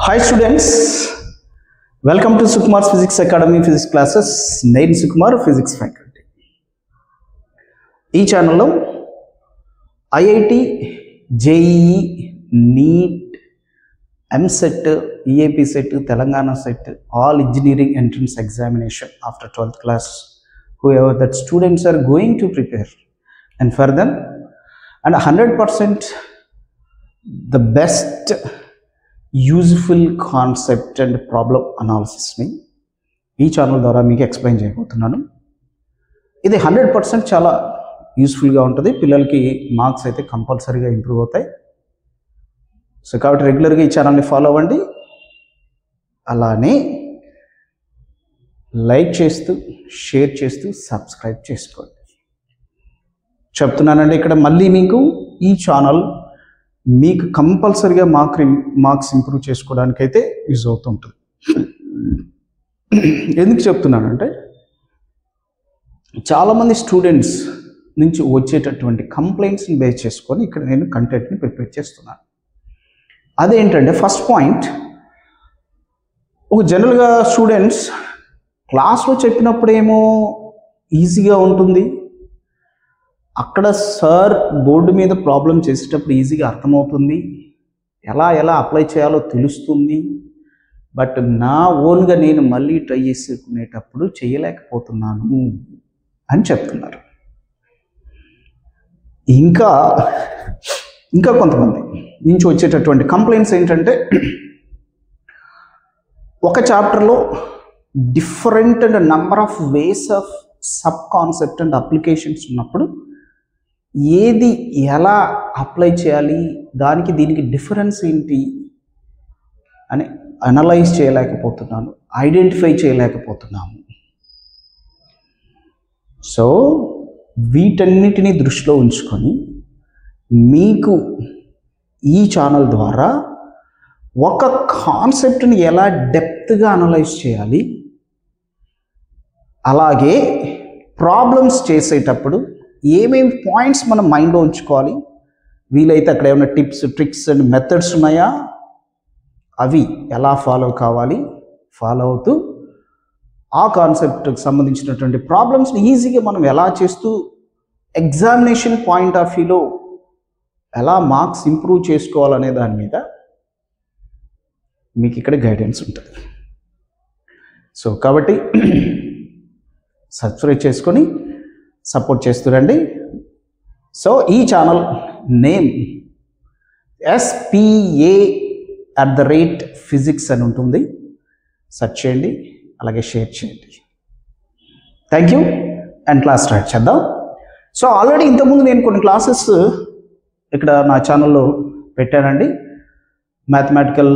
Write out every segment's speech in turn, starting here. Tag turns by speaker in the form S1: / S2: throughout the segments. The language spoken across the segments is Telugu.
S1: Hi students, welcome to Sukumar's Physics Academy Physics classes. Name Sukumar Physics faculty. ఈ ఛానల్లో IIT, JEE, NEET, EAMCET, EAP CET, Telangana CET, all engineering entrance examination after 12th class, whoever that students are going to prepare and for them, and 100% the best useful concept and problem అనాలిసిస్ని ఈ ఛానల్ ద్వారా మీకు ఎక్స్ప్లెయిన్ చేయబోతున్నాను. ఇది 100% చాలా యూస్ఫుల్గా ఉంటుంది. పిల్లలకి మార్క్స్ అయితే కంపల్సరీగా ఇంప్రూవ్ అవుతాయి. సో కాబట్టి రెగ్యులర్గా ఈ ఛానల్ని ఫాలో అవ్వండి. అలానే లైక్ చేస్తూ, షేర్ చేస్తూ, సబ్స్క్రైబ్ చేసుకోండి. చెప్తున్నానండి, ఇక్కడ మళ్ళీ మీకు ఈ ఛానల్ మీకు కంపల్సరీగా మార్క్స్ ఇంప్రూవ్ చేసుకోవడానికైతే యూజ్ అవుతుంటుంది. ఎందుకు చెప్తున్నానంటే, చాలామంది స్టూడెంట్స్ నుంచి వచ్చేటటువంటి కంప్లైంట్స్ని బేస్ చేసుకొని ఇక్కడ నేను కంటెంట్ని ప్రిపేర్ చేస్తున్నాను. అదేంటంటే, ఫస్ట్ పాయింట్, ఒక జనరల్గా స్టూడెంట్స్ క్లాస్లో చెప్పినప్పుడేమో ఈజీగా ఉంటుంది, అక్కడ సార్ బోర్డు మీద ప్రాబ్లం చేసేటప్పుడు ఈజీగా అర్థమవుతుంది, ఎలా అప్లై చేయాలో తెలుస్తుంది. బట్ నా ఓన్గా నేను మళ్ళీ ట్రై చేసుకునేటప్పుడు చేయలేకపోతున్నాను అని చెప్తున్నారు. ఇంకా కొంతమంది నుంచి వచ్చేటటువంటి కంప్లైంట్స్ ఏంటంటే, ఒక చాప్టర్లో different and number of ways of sub concept and applications ఉన్నప్పుడు ఏది ఎలా అప్లై చేయాలి, దానికి దీనికి డిఫరెన్స్ ఏంటి అని అనలైజ్ చేయలేకపోతున్నాను, ఐడెంటిఫై చేయలేకపోతున్నాము. సో వీటన్నిటిని దృష్టిలో ఉంచుకొని మీకు ఈ ఛానల్ ద్వారా ఒక కాన్సెప్ట్ని ఎలా డెప్త్గా అనలైజ్ చేయాలి, అలాగే ప్రాబ్లమ్స్ చేసేటప్పుడు ఏమేమి పాయింట్స్ మనం మైండ్లో ఉంచుకోవాలి, వీలైతే అక్కడ ఏమైనా టిప్స్, ట్రిక్స్ అండ్ మెథడ్స్ ఉన్నాయా, అవి ఎలా ఫాలో కావాలి, ఫాలో అవుతూ ఆ కాన్సెప్ట్కి సంబంధించినటువంటి ప్రాబ్లమ్స్ని ఈజీగా మనం ఎలా చేస్తూ ఎగ్జామినేషన్ పాయింట్ ఆఫ్ వ్యూలో ఎలా మార్క్స్ ఇంప్రూవ్ చేసుకోవాలనే దాని మీద మీకు ఇక్కడ గైడెన్స్ ఉంటుంది. సో కాబట్టి సబ్స్క్రైబ్ చేసుకొని సపోర్ట్ చేస్తురండి. సో ఈ ఛానల్ నేమ్ SPA@physics అని ఉంటుంది. సెర్చ్ చేయండి, అలాగే షేర్ చేయండి. Thank you. And class start చేద్దాం. సో ఆల్రెడీ ఇంతకుముందు నేను కొన్ని క్లాసెస్ ఇక్కడ నా ఛానల్లో పెట్టానండి. మ్యాథమెటికల్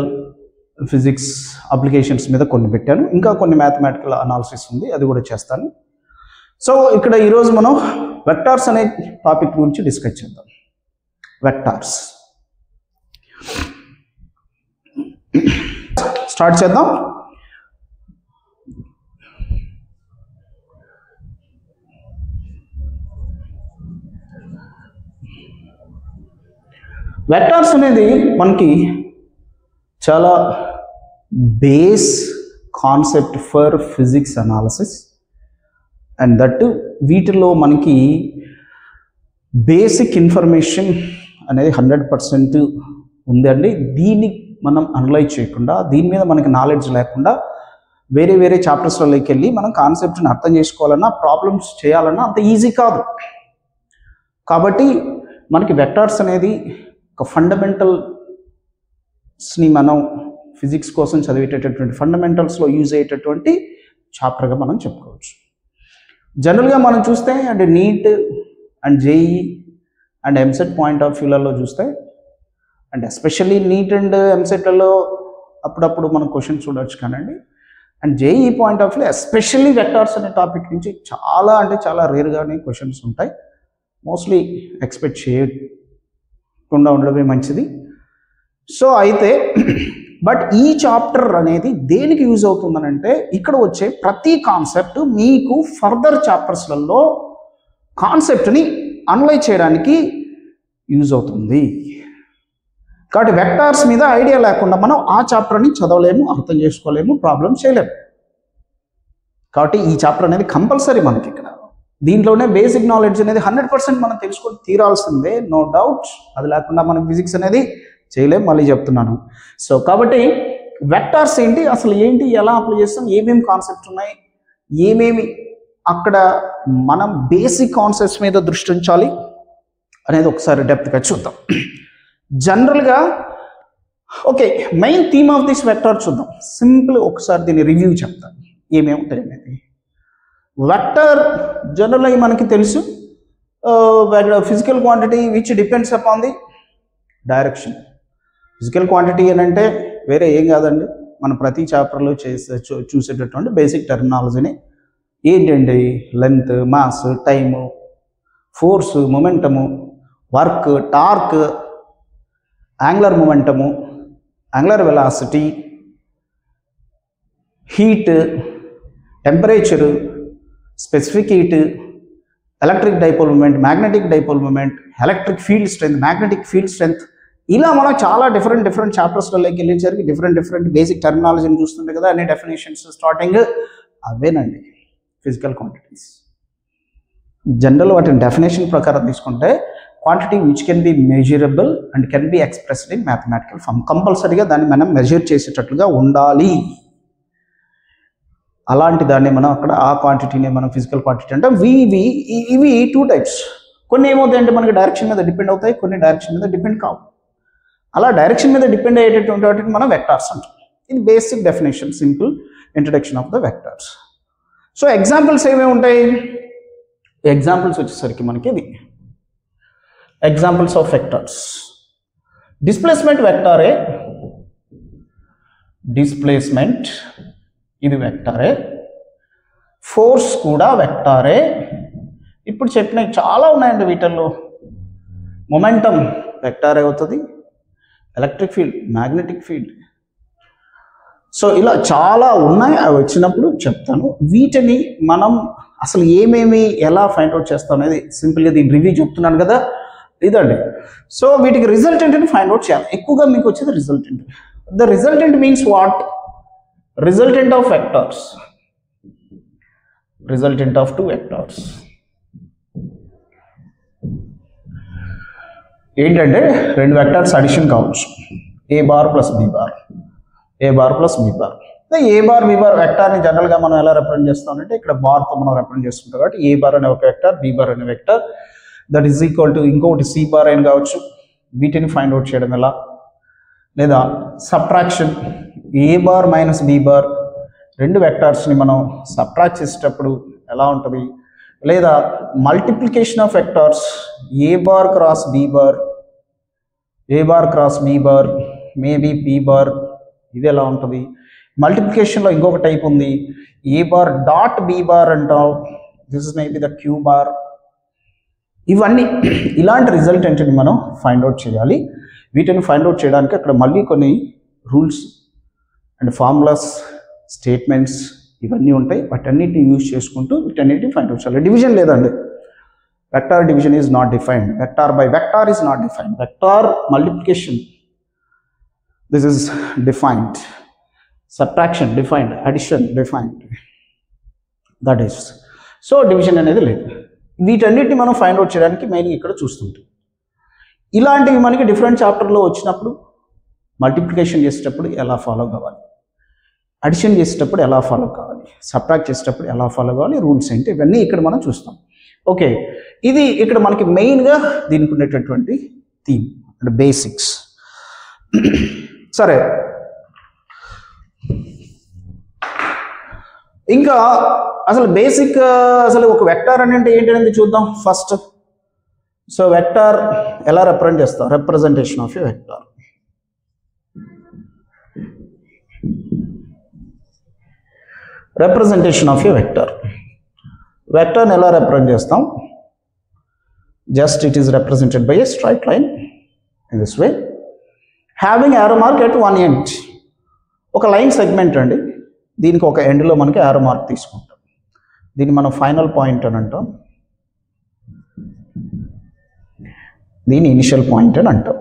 S1: ఫిజిక్స్ అప్లికేషన్స్ మీద కొన్ని పెట్టాను, ఇంకా కొన్ని మ్యాథమెటికల్ అనాలిసిస్ ఉంది, అది కూడా చేస్తాను. సో ఇక్కడ ఈరోజు మనం వెక్టార్స్ అనే టాపిక్ గురించి డిస్కస్ చేద్దాం. వెక్టార్స్ స్టార్ట్ చేద్దాం. వెక్టార్స్ అనేది మనకి చాలా base concept for physics analysis, and that వీటిలో మనకి బేసిక్ ఇన్ఫర్మేషన్ అనేది 100% ఉందండి. దీన్ని మనం అనలైజ్ చేయకుండా, దీని మీద మనకి నాలెడ్జ్ లేకుండా వేరే చాప్టర్స్లోకి వెళ్ళి మనం కాన్సెప్ట్ని అర్థం చేసుకోవాలన్నా, ప్రాబ్లమ్స్ చేయాలన్నా అంత ఈజీ కాదు. కాబట్టి మనకి వెక్టార్స్ అనేది ఒక ఫండమెంటల్స్ని మనం ఫిజిక్స్ కోసం చదివేటటువంటి ఫండమెంటల్స్లో యూజ్ అయ్యేటటువంటి చాప్టర్గా మనం చెప్పుకోవచ్చు. జనరల్గా మనం చూస్తే అంటే NEET and JEE and EAMCET point of వ్యూలలో చూస్తే, అండ్ ఎస్పెషల్లీ నీట్ అండ్ ఎంసెట్లలో అప్పుడప్పుడు మనం క్వశ్చన్స్ చూడవచ్చు కానండి. And JEE point of view especially vectors అనే టాపిక్ నుంచి చాలా రేర్గానే క్వశ్చన్స్ ఉంటాయి. మోస్ట్లీ ఎక్స్పెక్ట్ చేయకుండా ఉండడమే మంచిది. సో అయితే బట్ ఈ చాప్టర్ అనేది దేనికి యూజ్ అవుతుందనంటే, ఇక్కడ వచ్చే ప్రతి కాన్సెప్ట్ మీకు ఫర్దర్ చాప్టర్స్లలో కాన్సెప్ట్ని అనలైజ్ చేయడానికి యూజ్ అవుతుంది. కాబట్టి వెక్టార్స్ మీద ఐడియా లేకుండా మనం ఆ చాప్టర్ని చదవలేము, అర్థం చేసుకోలేము, ప్రాబ్లం చేయలేము. కాబట్టి ఈ చాప్టర్ అనేది కంపల్సరీ మనకి ఇక్కడ. దీంట్లోనే బేసిక్ నాలెడ్జ్ అనేది 100% మనం తెలుసుకొని తీరాల్సిందే, నో డౌట్. అది లేకుండా మనం ఫిజిక్స్ అనేది చేయలేము, మళ్ళీ చెప్తున్నాను. సో కాబట్టి వెక్టార్స్ ఏంటి, అసలు ఏంటి, ఎలా అప్లై చేస్తాం, ఏమేమి కాన్సెప్ట్స్ ఉన్నాయి, ఏమేమి అక్కడ మనం బేసిక్ కాన్సెప్ట్స్ మీద దృష్టి ఉంచాలి అనేది ఒకసారి డెప్త్గా చూద్దాం. జనరల్గా okay, main theme of this vector చూద్దాం. సింపుల్ ఒకసారి దీన్ని రివ్యూ చెప్తాను ఏమేమి ఉంటాయి అనేది. వెక్టర్ జనరల్గా మనకి తెలుసు, physical quantity which depends upon the direction. Physical quantity అని అంటే వేరే ఏం కాదండి, మనం ప్రతి చాప్టర్లో చూసేటటువంటి బేసిక్ టెర్మినాలజీని. ఏంటండి, length, mass, time, force, momentum, work, torque, angular momentum, angular velocity, heat, temperature, specific heat, electric dipole moment, magnetic dipole moment, electric field strength, magnetic field strength, ఇలా మనం చాలా డిఫరెంట్ చాప్టర్స్లోకి వెళ్ళేసరికి డిఫరెంట్ బేసిక్ టెర్మినాలజీని చూస్తుంటే కదా, అన్ని డెఫినేషన్స్ స్టార్టింగ్ అవేనండి ఫిజికల్ క్వాంటిటీస్. జనరల్ వాటిని డెఫినేషన్ ప్రకారం తీసుకుంటే quantity which can be measurable and can be expressed in mathematical form. కంపల్సరీగా దాన్ని మనం మెజర్ చేసేటట్లుగా ఉండాలి. అలాంటి దాన్ని మనం అక్కడ ఆ క్వాంటిటీని మనం ఫిజికల్ క్వాంటిటీ అంటే ఇవి 2 టైప్స్. కొన్ని ఏమవుతాయంటే మనకి డైరెక్షన్ మీద డిపెండ్ అవుతాయి, కొన్ని డైరెక్షన్ మీద డిపెండ్ కావు. అలా డైరెక్షన్ మీద డిపెండ్ అయ్యేటటువంటి వాటిని మనం వెక్టార్స్ అంటాం. ఇది basic definition, simple introduction of the vectors. So examples ఏమేమి ఉంటాయి, ఎగ్జాంపుల్స్ వచ్చేసరికి మనకి ఇది ఎగ్జాంపుల్స్ ఆఫ్ వెక్టార్స్. డిస్ప్లేస్మెంట్ వెక్టారే, డిస్ప్లేస్మెంట్ ఇది వెక్టారే, ఫోర్స్ కూడా వెక్టారే. ఇప్పుడు చెప్పినవి చాలా ఉన్నాయండి వీటిల్లో. మొమెంటం వెక్టారే అవుతుంది, electric field, magnetic field. So ఇలా చాలా ఉన్నాయి, అవి వచ్చినప్పుడు చెప్తాను. వీటిని మనం అసలు ఏమేమి ఎలా ఫైండ్ అవుట్ చేస్తాం అనేది సింపుల్గా దీని రివ్యూ చెప్తున్నాను కదా, ఇదండి. సో వీటికి రిజల్టెంట్ అని ఫైండ్ అవుట్ చేయాలి. ఎక్కువగా మీకు వచ్చేది resultant. The resultant means what, resultant of vectors, resultant of 2 vectors. ఏంటంటే 2 వెక్టార్స్ అడిషన్ కావచ్చు, ఏ bar plus B bar, A bar plus B bar. A bar B bar వెక్టార్ని జనరల్గా మనం ఎలా రిప్రజెంట్ చేస్తామంటే ఇక్కడ బార్తో మనం రిప్రజెంట్ చేసుకుంటాం. కాబట్టి ఏ బార్ అనే ఒక వెక్టార్, బి బార్ అనే vector, that is equal to ఇంకొకటి సి బార్ అని కావచ్చు. వీటిని ఫైండ్ అవుట్ చేయడం ఎలా, లేదా subtraction, A bar minus B bar, 2 వెక్టార్స్ని మనం సబ్ట్రాక్ట్ చేసేటప్పుడు ఎలా ఉంటుంది, లేదా multiplication of vectors, A bar cross B bar, A bar cross B bar, maybe B bar, ఇది ఎలా ఉంటుంది. మల్టిప్లికేషన్లో ఇంకొక టైప్ ఉంది, A bar dot B bar అంటాం, this is maybe the queue bar. ఇవన్నీ ఇలాంటి రిజల్టెంట్ని మనం ఫైండ్ అవుట్ చేయాలి. వీటిని ఫైండ్ అవుట్ చేయడానికి అక్కడ మళ్ళీ కొన్ని రూల్స్ అండ్ ఫార్ములాస్, స్టేట్మెంట్స్ ఇవన్నీ ఉంటాయి. వాటన్నిటిని యూజ్ చేసుకుంటూ వీటన్నిటిని ఫైండ్ అవుట్ చేయాలి. డివిజన్ లేదండి, vector division is not defined, vector by vector is not defined, vector multiplication this is defined, subtraction defined, addition defined, that is. So division అనేది లేదు. వీటన్నిటిని మనం ఫైండ్ అవుట్ చేయడానికి మెయిన్గా ఇక్కడ చూస్తుంటాం. ఇలాంటివి మనకి డిఫరెంట్ చాప్టర్లో వచ్చినప్పుడు మల్టిప్లికేషన్ చేసేటప్పుడు ఎలా ఫాలో కావాలి, అడిషన్ చేసేటప్పుడు ఎలా ఫాలో కావాలి, సబ్ట్రాక్ట్ చేసేటప్పుడు ఎలా ఫాలో కావాలి, రూల్స్ ఏంటి, ఇవన్నీ ఇక్కడ మనం చూస్తాం. ఓకే, ఇది ఇక్కడ మనకి మెయిన్గా దీనికి ఉండేటటువంటి థీమ్ అంటే బేసిక్స్. సరే, ఇంకా అసలు బేసిక్ అసలు ఒక వెక్టార్ అంటే ఏంటనేది చూద్దాం ఫస్ట్. సో వెక్టార్ ఎలా రిప్రజెంట్ చేస్తాం, representation of a vector. Representation of a vector, వెక్టార్ని ఎలా రిప్రజెంట్ చేస్తాం, just it is represented by a straight line in this way, having arrow mark at one end. ఒక లైన్ సెగ్మెంట్ అండి, దీనికి ఒక ఎండ్లో మనకి యారో మార్క్ తీసుకుంటాం, దీన్ని మనం ఫైనల్ పాయింట్ అని అంటాం, దీన్ని ఇనిషియల్ పాయింట్ అని అంటాం.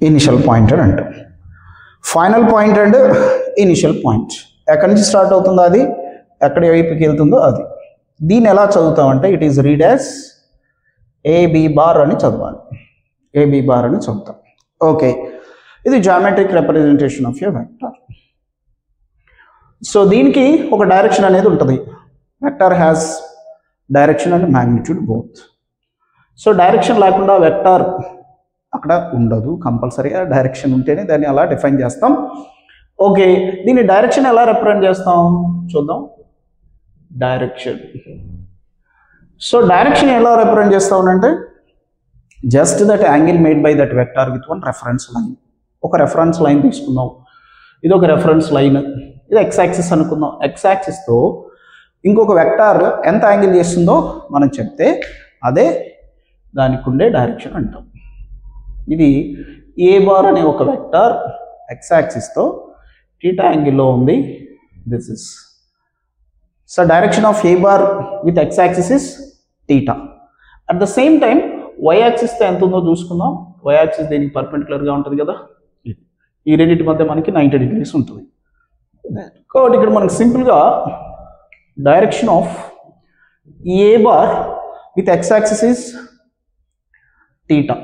S1: ఇనిషియల్ పాయింట్ అని అంటాం. Final point and initial point ఎక్కడి నుంచి స్టార్ట్ అవుతుందో అది, ఎక్కడి వైపుకి వెళ్తుందో అది. దీన్ని ఎలా చదువుతామంటే it is read as A B bar అని చదవాలి. ఏబి బార్ అని చదువుతాం. ఓకే, ఇది geometric representation of a vector. So దీనికి ఒక డైరెక్షన్ అనేది ఉంటుంది. Vector has direction and magnitude both. So direction లేకుండా వెక్టర్ అక్కడ ఉండదు, కంపల్సరీగా డైరెక్షన్ ఉంటేనే దాన్ని అలా డిఫైన్ చేస్తాం. ఓకే, దీన్ని డైరెక్షన్ ఎలా రిప్రజెంట్ చేస్తాం చూద్దాం. డైరెక్షన్. సో డైరెక్షన్ ఎలా రిప్రజెంట్ చేస్తామనంటే just that angle made by that vector with one reference line. ఒక రెఫరెన్స్ లైన్ తీసుకుందాం, ఇది ఒక రెఫరెన్స్ లైన్, ఇది ఎక్స్ యాక్సిస్ అనుకుందాం. ఎక్స్ యాక్సిస్తో ఇంకొక వెక్టార్ ఎంత యాంగిల్ చేస్తుందో మనం చెప్తే అదే దానికి ఉండే డైరెక్షన్ అంటాం. ఇది ఏ బార్ అనే ఒక వెక్టార్ ఎక్స్ యాక్సిస్తో థీటా యాంగిల్లో ఉంది. This is so direction of A bar with X axis is theta. At the same time Y యాక్సిస్తో ఎంత ఉందో చూసుకుందాం. వై యాక్సిస్ దీనికి పర్పెండిక్యులర్గా ఉంటుంది కదా, ఈ రెండింటి మధ్య మనకి 90 degrees ఉంటుంది. కాబట్టి ఇక్కడ మనకి సింపుల్గా direction of A bar with X axis is theta.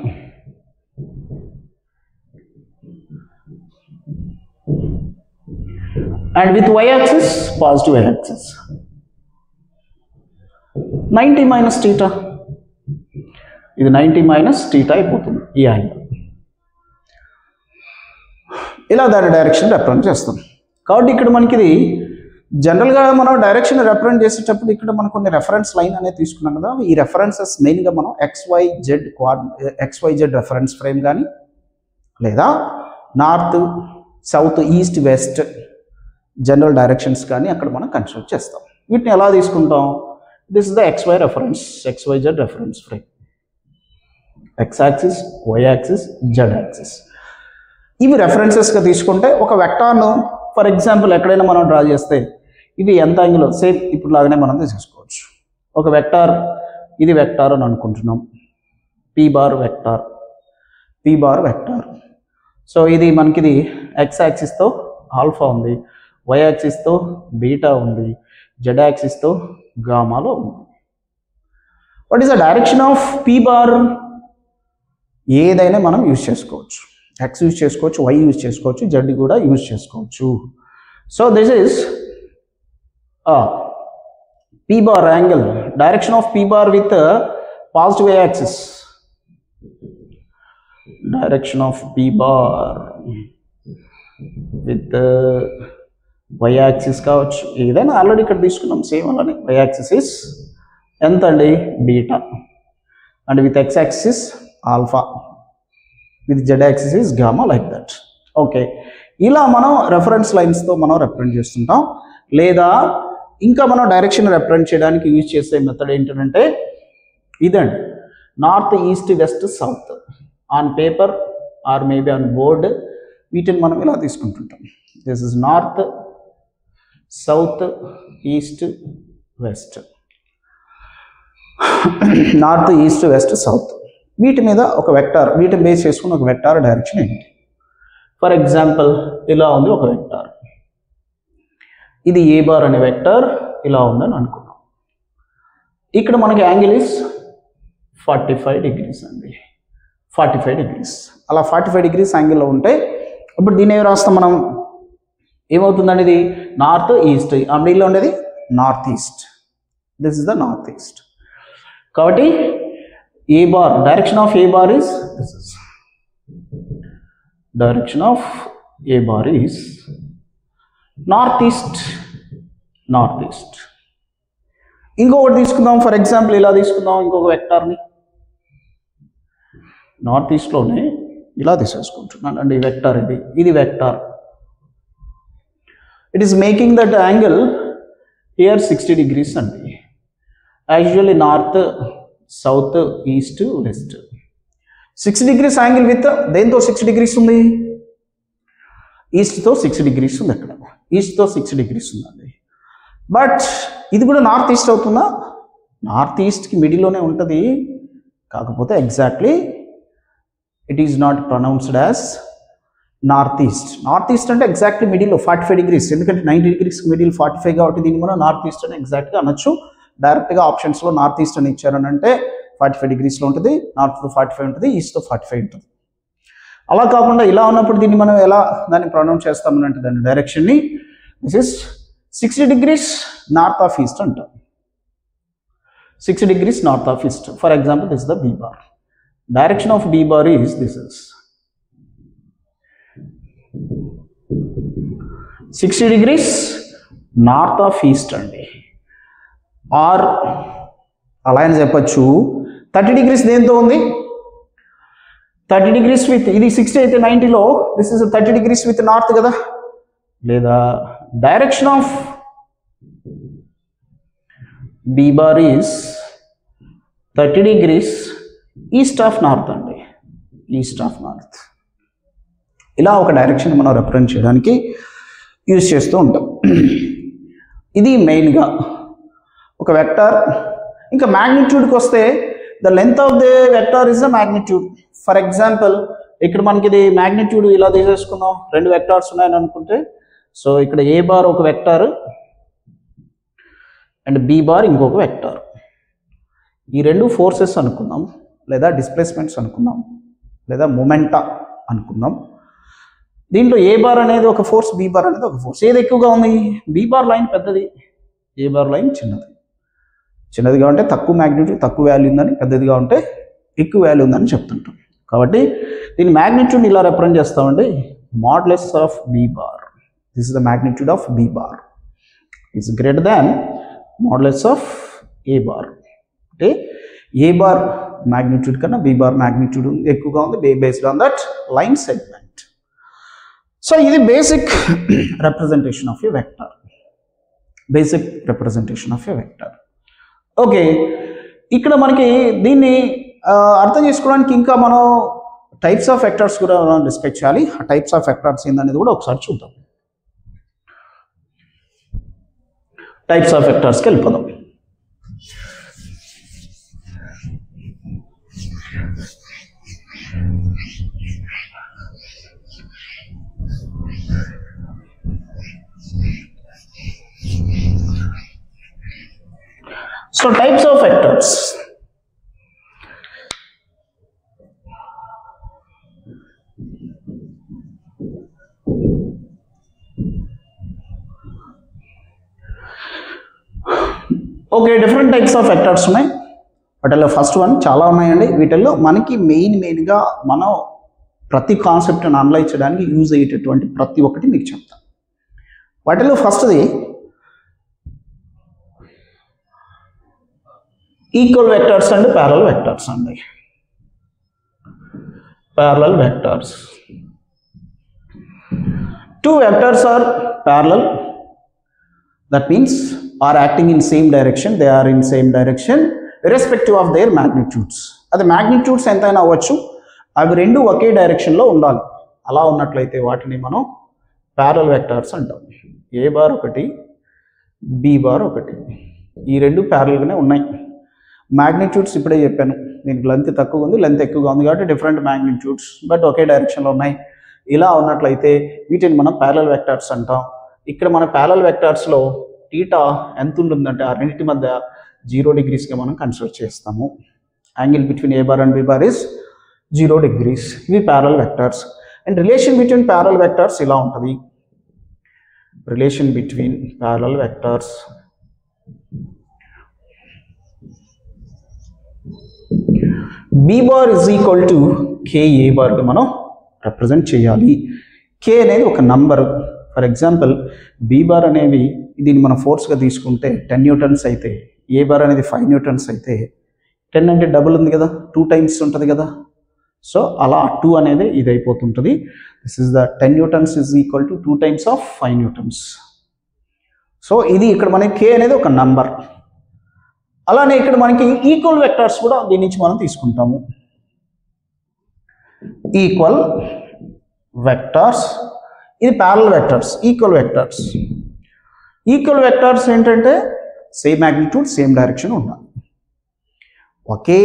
S1: And with y-axis, positive y-axis. 90 minus theta. ఇది 90 minus theta అయిపోతుంది ఈ యాంగిల్. ఇలా దాని డైరెక్షన్ రిప్రజెంట్ చేస్తాం. కాబట్టి ఇక్కడ మనకి ఇది జనరల్గా మనం డైరెక్షన్ రిప్రజెంట్ చేసేటప్పుడు ఇక్కడ మనం కొన్ని రెఫరెన్స్ లైన్ అనేది తీసుకున్నాం కదా. ఈ రెఫరెన్సెస్ మెయిన్గా మనం XYZ రెఫరెన్స్ ఫ్రేమ్ కానీ లేదా north south east west general directions కానీ అక్కడ మనం కన్సిడర్ చేస్తాం. వీటిని ఎలా తీసుకుంటాం? This is the XYZ reference frame. X axis, Y axis, Z axis ఇవి రెఫరెన్సెస్గా తీసుకుంటే ఒక వెక్టార్ను ఫర్ ఎగ్జాంపుల్ ఎక్కడైనా మనం డ్రా చేస్తే ఇవి ఎంత యాంగిల్ సేమ్ ఇప్పుడు లాగానే మనం తీసుకోవచ్చు. ఒక వెక్టార్, ఇది వెక్టార్ అని అనుకుంటున్నాం. P bar vector. సో ఇది మనకిది ఎక్స్ యాక్సిస్తో ఆల్ఫా ఉంది, వై యాక్సిస్తో బీటా ఉంది, జెడ్ యాక్సిస్తో గామాలో ఉంది. What is the direction of P bar? ఏదైనా మనం యూజ్ చేసుకోవచ్చు. ఎక్స్ యూజ్ చేసుకోవచ్చు, వై యూజ్ చేసుకోవచ్చు, జెడ్ కూడా యూజ్ చేసుకోవచ్చు. So this is P bar angle, direction of P bar with positive Y axis. Direction of P bar with Y axis కావచ్చు, ఏదైనా ఆల్రెడీ ఇక్కడ తీసుకున్నాం సేమ్ అలానే. వై యాక్సిస్ ఇస్ ఎంత అండి? Beta. And with X axis alpha, with Z axis is gamma, like that. Okay, ఇలా మనం రెఫరెన్స్ లైన్స్తో మనం రిప్రజెంట్ చేస్తుంటాం. లేదా ఇంకా మనం డైరెక్షన్ రిప్రజెంట్ చేయడానికి యూజ్ చేసే మెథడ్ ఏంటంటే ఇదండి, north east west south. On paper or maybe on board వీటిని మనం ఇలా తీసుకుంటుంటాం. This is north, south, east, west. North, east, west, south వీటి మీద ఒక వెక్టార్, వీటిని బేస్ చేసుకుని ఒక వెక్టార్ డైరెక్షన్ ఏంటి? ఫర్ ఎగ్జాంపుల్ ఇలా ఉంది ఒక వెక్టార్, ఇది ఏ బార్ అనే వెక్టార్ ఇలా ఉందని అనుకున్నాం. ఇక్కడ మనకి యాంగిల్ ఇస్ 45 degrees అండి. 45 degrees. అలా 45 degrees యాంగిల్లో ఉంటే ఇప్పుడు దీన్ని ఏమి రాస్తాం మనం? ఏమవుతుందండి? ఇది నార్త్ ఈస్ట్, ఆ మిడిల్లో ఉండేది north east. This is the north east. కాబట్టి A bar, direction of A bar is this is. Direction of A bar is north east. ఇంకొకటి తీసుకుందాం, ఫర్ ఎగ్జాంపుల్ ఇలా తీసుకుందాం ఇంకొక వెక్టార్ని. నార్త్ ఈస్ట్లోనే ఇలా తీసేసుకుంటున్నాను అండి. వెక్టార్ ఇది vector. It is making that angle here 60 degrees అండి. Actually north, south, east, west 60 degrees angle with దేంతో 60 degrees ఉంది? ఈస్ట్తో 60 degrees ఉంది. అక్కడ ఈస్ట్తో 60 degrees ఉందండి. బట్ ఇది కూడా నార్త్ ఈస్ట్ అవుతుందా? నార్త్ ఈస్ట్కి మిడిల్లోనే ఉంటుంది. కాకపోతే exactly it is not pronounced as north east. North east అంటే ఎగ్జాక్ట్లీ మిడిల్ 45 degrees, ఎందుకంటే 90 degrees మిడిల్ 45 కాబట్టి దీన్ని మనం నార్త్ ఈస్ట్ అని ఎగ్జాక్ట్గా అనొచ్చు. డైరెక్ట్గా ఆప్షన్స్లో నార్త్ ఈస్ట్ అని ఇచ్చారని అంటే 45 degreesలో ఉంటుంది, నార్త్లో 45 ఉంటుంది, ఈస్ట్లో 45 ఉంటుంది. అలా కాకుండా ఇలా ఉన్నప్పుడు దీన్ని మనం ఎలా దాన్ని ప్రొనౌన్స్ చేస్తామని అంటే దాని డైరెక్షన్ని this is 60 degrees north of east అంటాం. 60 degrees north of east. For example, this is the B bar. Direction of B bar is this is 60 degrees north of east అండి. ఆర్ అలా అని చెప్పచ్చు 30 degrees దేంతో ఉంది, 30 degrees విత్ ఇది 60 అయితే 90లో this is 30 degrees with north కదా. లేదా direction of B bar is 30 degrees east of north అండి, ఈస్ట్ ఆఫ్ నార్త్. ఇలా ఒక డైరెక్షన్ మనం రిప్రజెంట్ చేయడానికి యూజ్ చేస్తూ ఉంటాం. ఇది మెయిన్గా ఒక వెక్టార్. ఇంకా మ్యాగ్నిట్యూడ్కి వస్తే the length of the vector is the magnitude. For example ఇక్కడ మనకి ఇది మ్యాగ్నిట్యూడ్ ఇలా తీసేసుకుందాం, రెండు వెక్టార్స్ ఉన్నాయని అనుకుంటే. సో ఇక్కడ ఏ బార్ ఒక వెక్టార్ అండ్ బి బార్ ఇంకొక వెక్టార్. ఈ రెండు ఫోర్సెస్ అనుకుందాం, లేదా డిస్ప్లేస్మెంట్స్ అనుకుందాం, లేదా మొమెంటా అనుకుందాం. దీంట్లో ఏ బార్ అనేది ఒక ఫోర్స్, బి బార్ అనేది ఒక ఫోర్స్. ఏది ఎక్కువగా ఉంది, బి బార్ లైన్ పెద్దది, ఏ బార్ లైన్ చిన్నది. చిన్నదిగా ఉంటే తక్కువ మ్యాగ్నిట్యూడ్ తక్కువ వాల్యూ ఉందని, పెద్దదిగా ఉంటే ఎక్కువ వాల్యూ ఉందని చెప్తుంటాం. కాబట్టి దీని మ్యాగ్నిట్యూడ్ ఇలా రిప్రజెంట్ చేస్తామండి, modulus of B bar. This is the magnitude of B bar is greater than modulus of A bar. అంటే ఏ బార్ మ్యాగ్నిట్యూడ్ కన్నా బి బార్ మ్యాగ్నిట్యూడ్ ఎక్కువగా ఉంది based on that line segment. So ఇది basic representation of a vector, basic representation of a vector. Okay, ఇక్కడ మనకి దీన్ని అర్థం చేసుకోవడానికి ఇంకా మనం టైప్స్ ఆఫ్ వెక్టర్స్ కూడా మనం డిస్కస్ చేయాలి. ఆ టైప్స్ ఆఫ్ వెక్టర్స్ ఏందనేది కూడా ఒకసారి చూద్దాం. టైప్స్ ఆఫ్ వెక్టర్స్కి వెళ్ళిపోదాం. So types of vectors. Okay, different types of vectors ఉన్నాయి. వాటిలో ఫస్ట్ వన్ చాలా ఉన్నాయండి. వీటిల్లో మనకి మెయిన్గా మనం ప్రతి కాన్సెప్ట్ని అనలైజ్ చేయడానికి యూజ్ అయ్యేటటువంటి ప్రతి ఒక్కటి మీకు చెప్తాను. వాటిలో ఫస్ట్ది equal vectors and parallel vectors అండి. Parallel vectors. Two vectors are parallel. That means are acting in same direction. They are in same direction irrespective of their magnitudes. అది magnitudes ఎంతైనా అవ్వచ్చు, అవి రెండు ఒకే డైరెక్షన్లో ఉండాలి. అలా ఉన్నట్లయితే వాటిని మనం ప్యారలల్ వెక్టర్స్ అంటాం. ఏ బార్ ఒకటి, బి బార్ ఒకటి, ఈ రెండు ప్యారలల్గానే ఉన్నాయి. మ్యాగ్నిట్యూడ్స్ ఇప్పుడే చెప్పాను, దీనికి లెంత్ తక్కువ ఉంది, లెంత్ ఎక్కువగా ఉంది కాబట్టి డిఫరెంట్ మ్యాగ్నిట్యూడ్స్ బట్ ఒకే డైరెక్షన్లో ఉన్నాయి. ఇలా ఉన్నట్లయితే వీటిని మనం ప్యారలల్ వెక్టర్స్ అంటాం. ఇక్కడ మన ప్యారలల్ వెక్టర్స్లో థీటా ఎంత ఉంటుందంటే ఆ రెండింటి మధ్య 0 degreesగా మనం కన్సిడర్ చేస్తాము. Angle between A bar and B bar is 0 degrees. ఇవి parallel vectors. And relation between parallel vectors ఇలా ఉంటుంది. Relation between parallel vectors B bar is equal to K A బార్గా మనం రిప్రజెంట్ చేయాలి. కే అనేది ఒక number. For example B bar అనేవి దీన్ని మనం ఫోర్స్గా తీసుకుంటే 10 newtons అయితే, ఏ బార్ అనేది 5 newtons అయితే 10 అంటే డబుల్ ఉంది కదా, 2 times ఉంటుంది కదా. సో అలా 2 అనేది ఇది అయిపోతుంటుంది. This is the 10 newtons is equal to 2 times of 5 newtons. So ఇది ఇక్కడ మనకి కే అనేది ఒక నంబర్. అలానే ఇక్కడ మనకి ఈక్వల్ వెక్టర్స్ కూడా దీని నుంచి మనం తీసుకుంటాము. ఈక్వల్ వెక్టర్స్, ఇది parallel vectors. Equal vectors, equal vectors ఏంటంటే సేమ్ మ్యాగ్నిట్యూడ్ సేమ్ డైరెక్షన్ ఉండాలి, ఒకే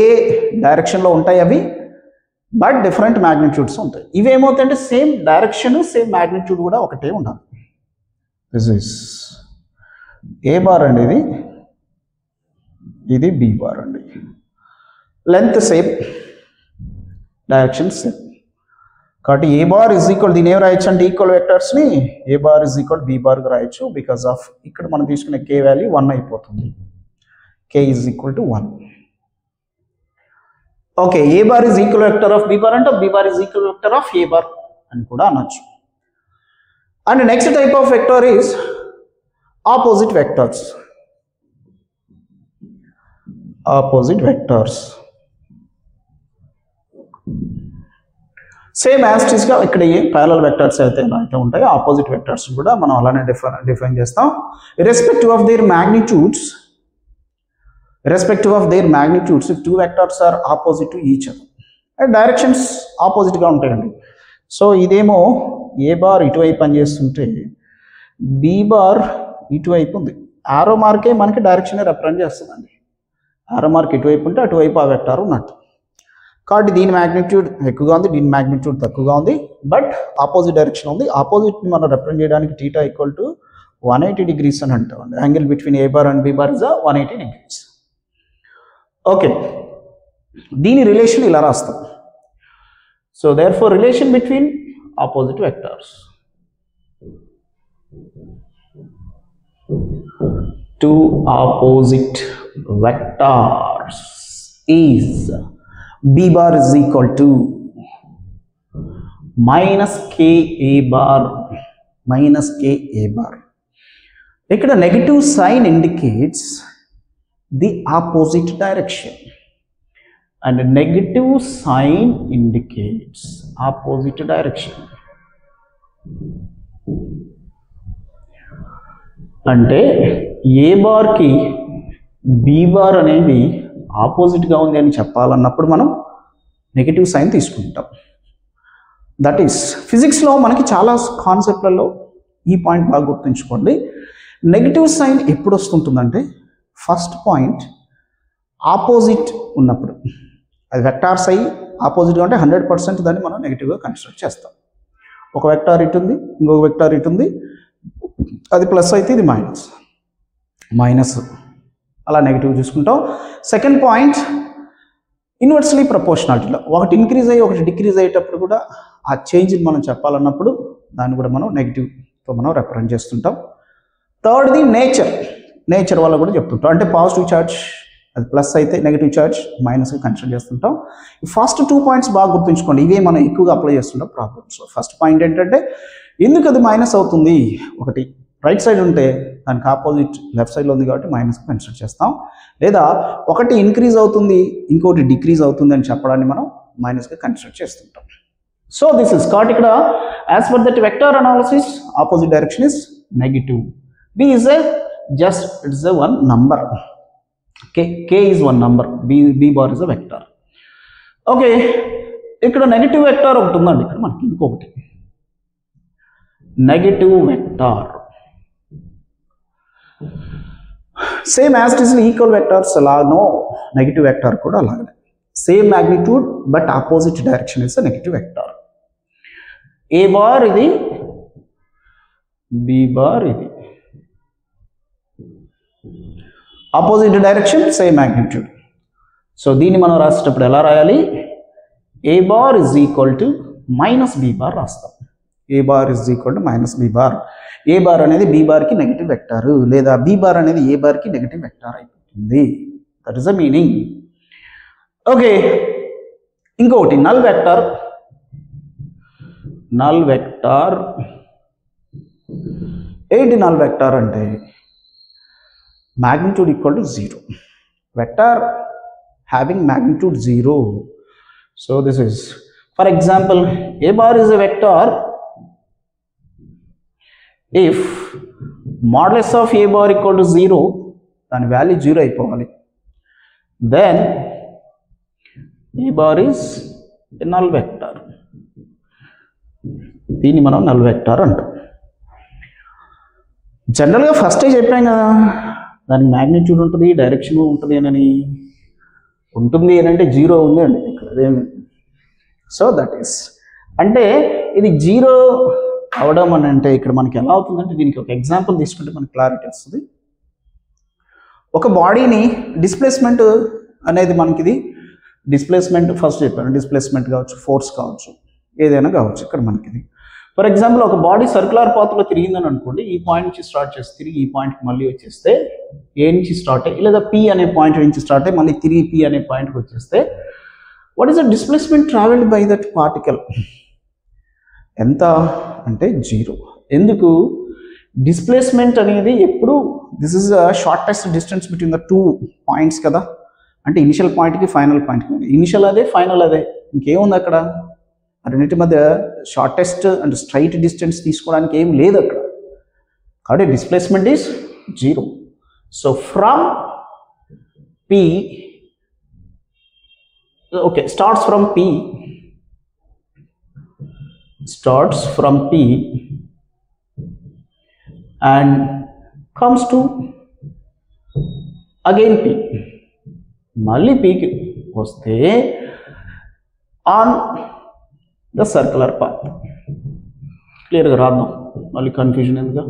S1: డైరెక్షన్లో ఉంటాయి అవి. బట్ డిఫరెంట్ మ్యాగ్నిట్యూడ్స్ ఉంటాయి. ఇవేమవుతాయంటే సేమ్ డైరెక్షన్ సేమ్ మ్యాగ్నిట్యూడ్ కూడా ఒకటే ఉండాలి. దిస్ ఈస్ ఏ బార్ అండి, ఇది బి బార్ అండి. Length same, direction same. కాబట్టి ఏ బార్ ఇజ్ ఈక్వల్, దీని ఏం రాయొచ్చు అంటే ఈక్వల్ వెక్టర్స్ని A bar is equal B బార్గా రాయొచ్చు. బికాస్ ఆఫ్ ఇక్కడ మనం తీసుకునే కే వాల్యూ 1 అయిపోతుంది. K is equal to 1. Okay, A bar is equal vector of B bar అంటే B bar is equal vector of A bar అని కూడా అనొచ్చు. And next type of vector is opposite vectors. Opposite vectors same యాస్టిస్గా ఇక్కడ ఏ ప్యారలల్ వెక్టర్స్ అయితే ఎలా అయితే ఉంటాయో ఆపోజిట్ వెక్టర్స్ కూడా మనం అలానే డిఫైన్ చేస్తాం. Irrespective of their magnitudes, irrespective of their magnitudes, if two vectors are opposite to each other and directions opposite గా ఉంటాయండి. సో ఇదేమో ఏ బార్ ఇటువైపు పనిచేస్తుంటే బి బార్ ఇటువైపు ఉంది. ఆరో మార్కే మనకి డైరెక్షన్ రిప్రజెంట్ చేస్తుందండి. ఆరో మార్క్ ఇటువైపు ఉంటే అటువైపు ఆ వెక్టార్ ఉన్నట్టు. కాబట్టి దీని మ్యాగ్నిట్యూడ్ ఎక్కువగా ఉంది, దీని మ్యాగ్నిట్యూడ్ తక్కువగా ఉంది, బట్ ఆపోజిట్ డైరెక్షన్ ఉంది. ఆపోజిట్ని మనం రిప్రజెంట్ చేయడానికి θ ఈక్వల్ టు 180 degrees అని అంటామండి. Angle between A bar and B bar is 180 degrees. Okay, దీని రిలేషన్ ఇలా రాస్తాం. So therefore relation between opposite vectors, two opposite vectors is B bar is equal to minus K A bar minus K A bar. ఇక్కడ negative sign indicates the opposite direction and negative sign indicates opposite direction. అంటే ఏ బార్కి బి బార్ అనేది ఆపోజిట్గా ఉంది అని చెప్పాలన్నప్పుడు మనం నెగటివ్ సైన్ తీసుకుంటాం. దట్ ఈస్ ఫిజిక్స్లో మనకి చాలా కాన్సెప్ట్లలో ఈ పాయింట్ బాగా గుర్తుంచుకోండి. నెగటివ్ సైన్ ఎప్పుడు వస్తుంటుందంటే ఫస్ట్ పాయింట్ ఆపోజిట్ ఉన్నప్పుడు, అది వెక్టార్స్ అయ్యి ఆపోజిట్గా ఉంటే 100% దాన్ని మనం నెగిటివ్గా కన్సిడర్ చేస్తాం. ఒక వెక్టార్ ఇటు ఉంది, ఇంకొక వెక్టార్ ఇటు ఉంది, అది ప్లస్ అయితే ఇది మైనస్ అలా నెగిటివ్ చూసుకుంటాం. సెకండ్ పాయింట్ ఇన్వర్స్లీ ప్రపోర్షనాలిటీలో ఒకటి ఇంక్రీజ్ అయ్యి ఒకటి డిక్రీజ్ అయ్యేటప్పుడు కూడా ఆ చేంజ్ని మనం చెప్పాలన్నప్పుడు దాన్ని కూడా మనం నెగిటివ్తో మనం రిప్రజెంట్ చేస్తుంటాం. థర్డ్ది నేచర్ వల్ల కూడా చెప్తుంటాం. అంటే పాజిటివ్ ఛార్జ్ అది ప్లస్ అయితే నెగిటివ్ ఛార్జ్ మైనస్గా కన్సిడర్ చేస్తుంటాం. ఈ ఫస్ట్ 2 పాయింట్స్ బాగా గుర్తుంచుకోండి, ఇవే మనం ఎక్కువగా అప్లై చేస్తుంటాం ప్రాబ్లమ్స్. ఫస్ట్ పాయింట్ ఏంటంటే ఎందుకు అది మైనస్ అవుతుంది, ఒకటి రైట్ సైడ్ ఉంటే దానికి ఆపోజిట్ లెఫ్ట్ సైడ్లో ఉంది కాబట్టి మైనస్గా కన్సిడర్ చేస్తాం. లేదా ఒకటి ఇంక్రీజ్ అవుతుంది ఇంకోటి డిక్రీజ్ అవుతుంది అని చెప్పడాన్ని మనం మైనస్గా కన్సిడర్ చేస్తుంటాం. సో దిస్ ఇస్ కాబట్టి ఇక్కడ as per that vector analysis opposite direction is negative. B is a just it's a one number. K is one number, b bar is a vector. Okay, ఇక్కడ నెగటివ్ వెక్టార్ ఒకటి ఉందండి. ఇక్కడ మనకి ఇంకొకటి negative vector same as it is equal vectors ఎలాగో నెగటివ్ వెక్టార్ కూడా అలాగే same magnitude but opposite direction is negative vector. A bar ఇది, బి బార్ ఇది, opposite direction same magnitude. So దీన్ని మనం రాసేటప్పుడు ఎలా రాయాలి, A bar is equal to minus B bar రాస్తాం. A bar is equal to minus B bar. A bar అనేది బి బార్కి నెగిటివ్ వెక్టారు, లేదా బి బార్ అనేది ఏ బార్కి నెగిటివ్ వెక్టార్ అయిపోతుంది. That is the meaning. Okay, ఇంకొకటి నల్ వెక్టార్. నల్ వెక్టార్ ఏంటి? నల్ వెక్టార్ అంటే magnitude equal to 0. Vector having magnitude 0. So this is, for example, a bar is a vector if modulus of a bar equal to 0, then value 0 అయిపోవాలి. Then a bar is a null vector. దీన్ని మనం null vector అంటాం. జనరల్గా ఫస్టే చెప్పాం కదా, దానికి మ్యాగ్నిట్యూడ్ ఉంటుంది, డైరెక్షన్ ఉంటుంది అని. ఉంటుంది అని అంటే 0 ఉంది అండి ఇక్కడ. అదేమి సో దట్ ఈస్ అంటే ఇది జీరో అవడం అని అంటే ఇక్కడ మనకి ఎలా అవుతుందంటే దీనికి ఒక ఎగ్జాంపుల్ తీసుకుంటే మనకి క్లారిటీ వస్తుంది. ఒక బాడీని డిస్ప్లేస్మెంట్ అనేది మనకి ఇది డిస్ప్లేస్మెంట్ ఫస్ట్ చెప్పాను, డిస్ప్లేస్మెంట్ కావచ్చు, ఫోర్స్ కావచ్చు, ఏదైనా కావచ్చు. ఇక్కడ మనకి ఇది ఫర్ ఎగ్జాంపుల్ ఒక బాడీ సర్క్యులర్ పాత్లో తిరిగిందని అనుకోండి, ఈ పాయింట్ నుంచి స్టార్ట్ చేసి తిరిగి ఈ పాయింట్కి మళ్ళీ వచ్చేస్తే ఏ నుంచి స్టార్ట్ అయ్యి లేదా పి అనే పాయింట్ నుంచి స్టార్ట్ అయ్యి మళ్ళీ తిరిగి పి అనే పాయింట్కి వచ్చేస్తే what is the displacement travelled by that particle? ఎంత అంటే జీరో. ఎందుకు? డిస్ప్లేస్మెంట్ అనేది ఎప్పుడు this is the shortest distance between the two points కదా, అంటే ఇనిషియల్ పాయింట్కి ఫైనల్ పాయింట్కి. ఇనిషియల్ అదే, ఫైనల్ అదే, ఇంకేముంది అక్కడ? రెండింటి మధ్య షార్టెస్ట్ అండ్ స్ట్రైట్ డిస్టెన్స్ తీసుకోవడానికి ఏం లేదు అక్కడ. కాబట్టి displacement is zero. So from P, okay, starts from P and comes to again P, మళ్ళీ Pకి వస్తే on the circular path. క్లియర్గా రాద్దాం, మళ్ళీ కన్ఫ్యూజన్ ఎందుకు?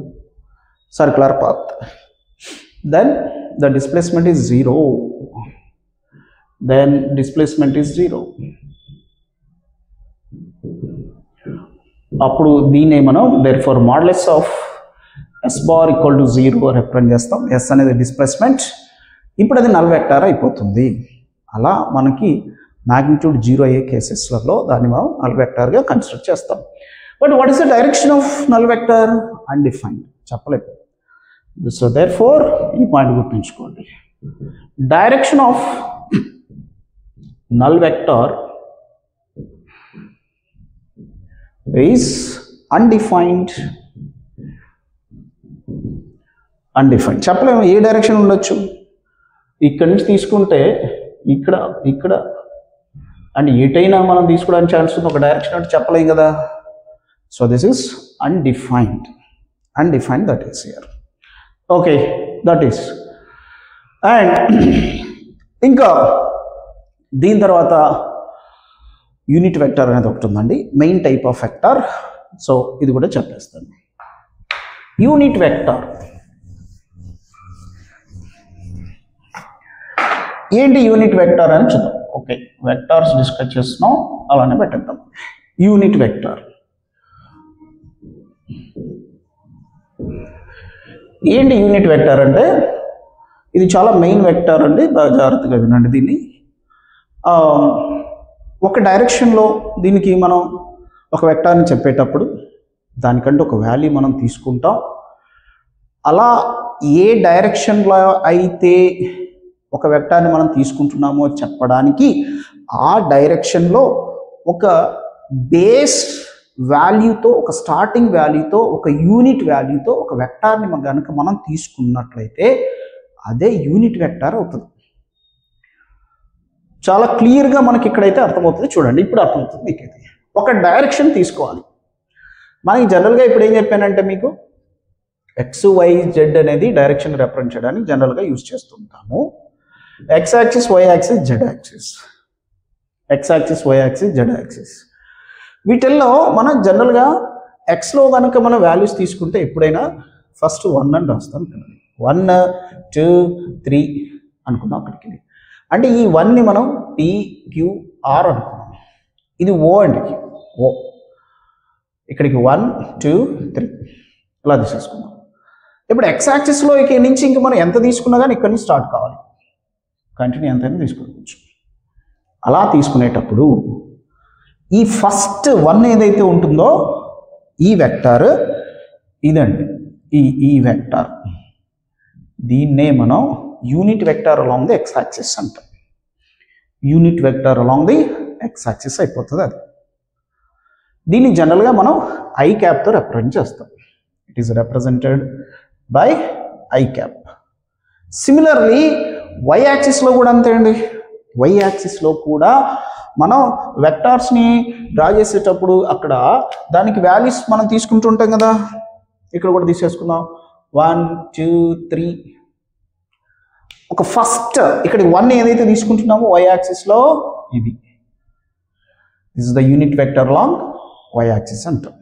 S1: circular path, then the displacement is zero. Then displacement is zero. అప్పుడు దీన్ని మనం therefore modulus of s bar equal to 0 represent చేస్తాం. s అనేది డిస్ప్లేస్మెంట్, ఇప్పుడు అది నల్ వెక్టార్ అయిపోతుంది. అలా మనకి మ్యాగ్నిట్యూడ్ 0 అయ్యే కేసెస్లలో దాన్ని మనం నల్ వెక్టార్గా కన్సిడర్ చేస్తాం. But what is the direction of null vector? Undefined, చెప్పలేదు. సో therefore ఈ పాయింట్ గుర్తుంచుకోండి, direction of null vector is undefined. చెప్పలేము ఏ డైరెక్షన్ ఉండొచ్చు. ఇక్కడి నుంచి తీసుకుంటే ఇక్కడ ఇక్కడ అండ్ ఎటైనా మనం తీసుకోవడానికి ఛాన్స్ ఉంది, ఒక డైరెక్షన్ అంటే చెప్పలేం కదా. So this is undefined, that is here. Okay, that is. And ఇంకా దీని తర్వాత యూనిట్ వెక్టర్ అనేది ఒకటి ఉందండి, main type of vector. So ఇది కూడా చెప్పేస్తాను. యూనిట్ వెక్టర్ ఏంటి? యూనిట్ వెక్టర్ అని చూద్దాం. ఓకే, వెక్టార్స్ డిస్కస్ చేస్తున్నాం, అలానే పెట్టేద్దాం. యూనిట్ వెక్టర్ ఏంటి? యూనిట్ వెక్టర్ అంటే ఇది చాలా మెయిన్ వెక్టర్ అండి, బాగా జాగ్రత్తగా వినండి దీన్ని. ఒక డైరెక్షన్లో దీనికి మనం ఒక వెక్టార్ని చెప్పేటప్పుడు దానికంటే ఒక వాల్యూ మనం తీసుకుంటాం. అలా ఏ డైరెక్షన్లో అయితే ఒక వెక్టార్ని మనం తీసుకుంటున్నామో చెప్పడానికి ఆ డైరెక్షన్లో ఒక బేస్ వాల్యూతో, ఒక స్టార్టింగ్ వాల్యూతో, ఒక యూనిట్ వాల్యూతో ఒక వెక్టార్ని కనుక మనం తీసుకున్నట్లయితే అదే యూనిట్ వెక్టార్ అవుతుంది. చాలా క్లియర్గా మనకి ఇక్కడైతే అర్థమవుతుంది. చూడండి, ఇప్పుడు అర్థమవుతుంది మీకైతే. ఒక డైరెక్షన్ తీసుకోవాలి. మనకి జనరల్గా ఇప్పుడు ఏం చెప్పానంటే మీకు ఎక్స్, వై, జెడ్ అనేది డైరెక్షన్ రిప్రజెంట్ చేయడానికి జనరల్గా యూజ్ చేస్తుంటాము. X axis, Y axis, Z axis. X axis, Y axis, Z axis. వీటిల్లో మనం జనరల్గా ఎక్స్లో కనుక మనం వాల్యూస్ తీసుకుంటే ఎప్పుడైనా ఫస్ట్ 1 అని రాస్తాం. 1, 2, 3 అనుకున్నాం అక్కడికి. అంటే ఈ 1ని మనం పి, క్యూ, ఆర్ అనుకున్నాం. ఇది ఓ అండి, ఓ. ఇక్కడికి 1, 2, 3 ఇలా తీసేసుకున్నాం. ఇప్పుడు ఎక్స్ యాక్సిస్లో ఇక్కడ నుంచి ఇంక మనం ఎంత తీసుకున్నా కానీ ఇక్కడి నుంచి స్టార్ట్ కావాలి, కంటిన్యూ ఎంతైనా తీసుకోవచ్చు. అలా తీసుకునేటప్పుడు ఈ ఫస్ట్ 1 ఏదైతే ఉంటుందో ఈ వెక్టార్ ఇదండి, ఈ వెక్టార్, దీన్నే మనం unit vector along the X axis అంటాం. Unit vector along the X axis అయిపోతుంది అది. దీన్ని జనరల్గా మనం ఐ క్యాప్తో రిప్రజెంట్ చేస్తాం. It is represented by I cap. Similarly Y యాక్సిస్లో కూడా అంతే అండి. వై యాక్సిస్లో కూడా మనం వెక్టార్స్ని డ్రా చేసేటప్పుడు అక్కడ దానికి వాల్యూస్ మనం తీసుకుంటుంటాం కదా. ఇక్కడ కూడా తీసేసుకుందాం. 1, 2, 3. ఒక ఫస్ట్ ఇక్కడ 1 ఏదైతే తీసుకుంటున్నామో వై యాక్సిస్లో ఇది, this is the unit vector along Y axis అంటాం.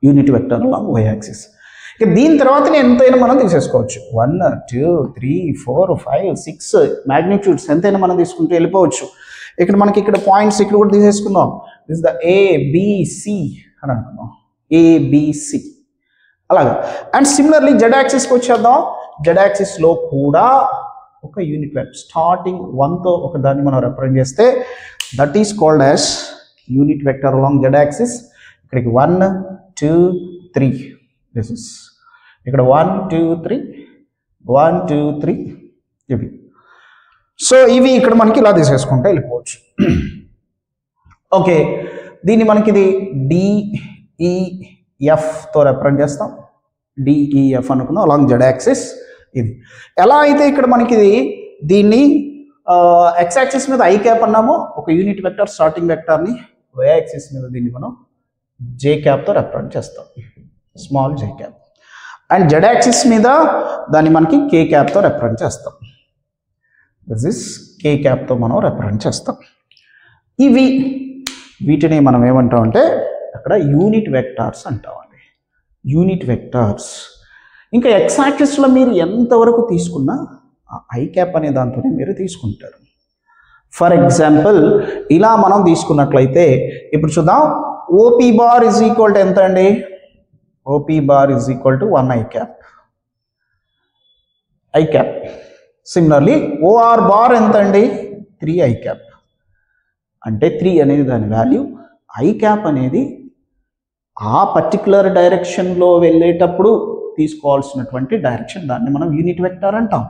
S1: Unit vector along Y axis. ఇక దీని తర్వాత ఎంతైనా మనం తీసేసుకోవచ్చు. 1 2 3 4 5 6 మ్యాగ్నిట్యూడ్స్ ఎంతైనా మనం తీసుకుంటూ వెళ్ళిపోవచ్చు. ఇక్కడ మనకి ఇక్కడ పాయింట్స్ ఇక్కడ కూడా తీసేసుకుందాం. దిస్ ఇస్ ద ABC అని అనుకున్నాం. ABC అలాగా. అండ్ సిమిలర్లీ జెడ్ యాక్సిస్కి వచ్చేద్దాం. జెడ్ యాక్సిస్లో కూడా ఒక యూనిట్ వెక్టర్ స్టార్టింగ్ 1తో ఒక దాన్ని మనం రిప్రజెంట్ చేస్తే that is called as unit vector along Z axis. ఇక్కడికి 1 2 3 దిస్ ఇస్ ఇక్కడ 1 2 3 1 2 3 ఇవి. సో ఇవి ఇక్కడ మనకి ఇలా తీసేసుకుంటే వెళ్ళిపోవచ్చు. ఓకే, దీన్ని మనకి ఇది DEFతో రిప్రజెంట్ చేస్తాం. DEF అనుకుందాం అలాంగ్ జెడ్ యాక్సిస్. ఇది ఎలా అయితే ఇక్కడ మనకి ఇది దీన్ని ఎక్స్ యాక్సిస్ మీద ఐ క్యాప్ అన్నాము, ఒక యూనిట్ వెక్టర్ స్టార్టింగ్ వెక్టర్ని. వై యాక్సిస్ మీద దీన్ని మనం జే క్యాప్తో రిప్రజెంట్ చేస్తాం, small j cap. And Z axis మీద దాన్ని మనకి కే క్యాప్తో రిప్రజెంట్ చేస్తాం. దిస్ ఇస్ కే క్యాప్తో మనం రిప్రజెంట్ చేస్తాం. వీటిని మనం ఏమంటాం అంటే అక్కడ యూనిట్ వెక్టార్స్ అంటామండి. Unit vectors. ఇంకా ఎక్స్ యాక్సిస్లో మీరు ఎంతవరకు తీసుకున్నా ఐ క్యాప్ అనే దాంతోనే మీరు తీసుకుంటారు. ఫర్ ఎగ్జాంపుల్ ఇలా మనం తీసుకున్నట్లయితే ఇప్పుడు చూద్దాం. OP bar is equal to ఎంత అండి? OP bar is equal to 1 I cap. I cap. Similarly OR bar ఎంత అండి? 3 ఐ క్యాప్. అంటే 3 అనేది దాని వాల్యూ. ఐ క్యాప్ అనేది ఆ పర్టికులర్ డైరెక్షన్లో వెళ్ళేటప్పుడు తీసుకోవాల్సినటువంటి డైరెక్షన్, దాన్ని మనం యూనిట్ వెక్టర్ అంటాం.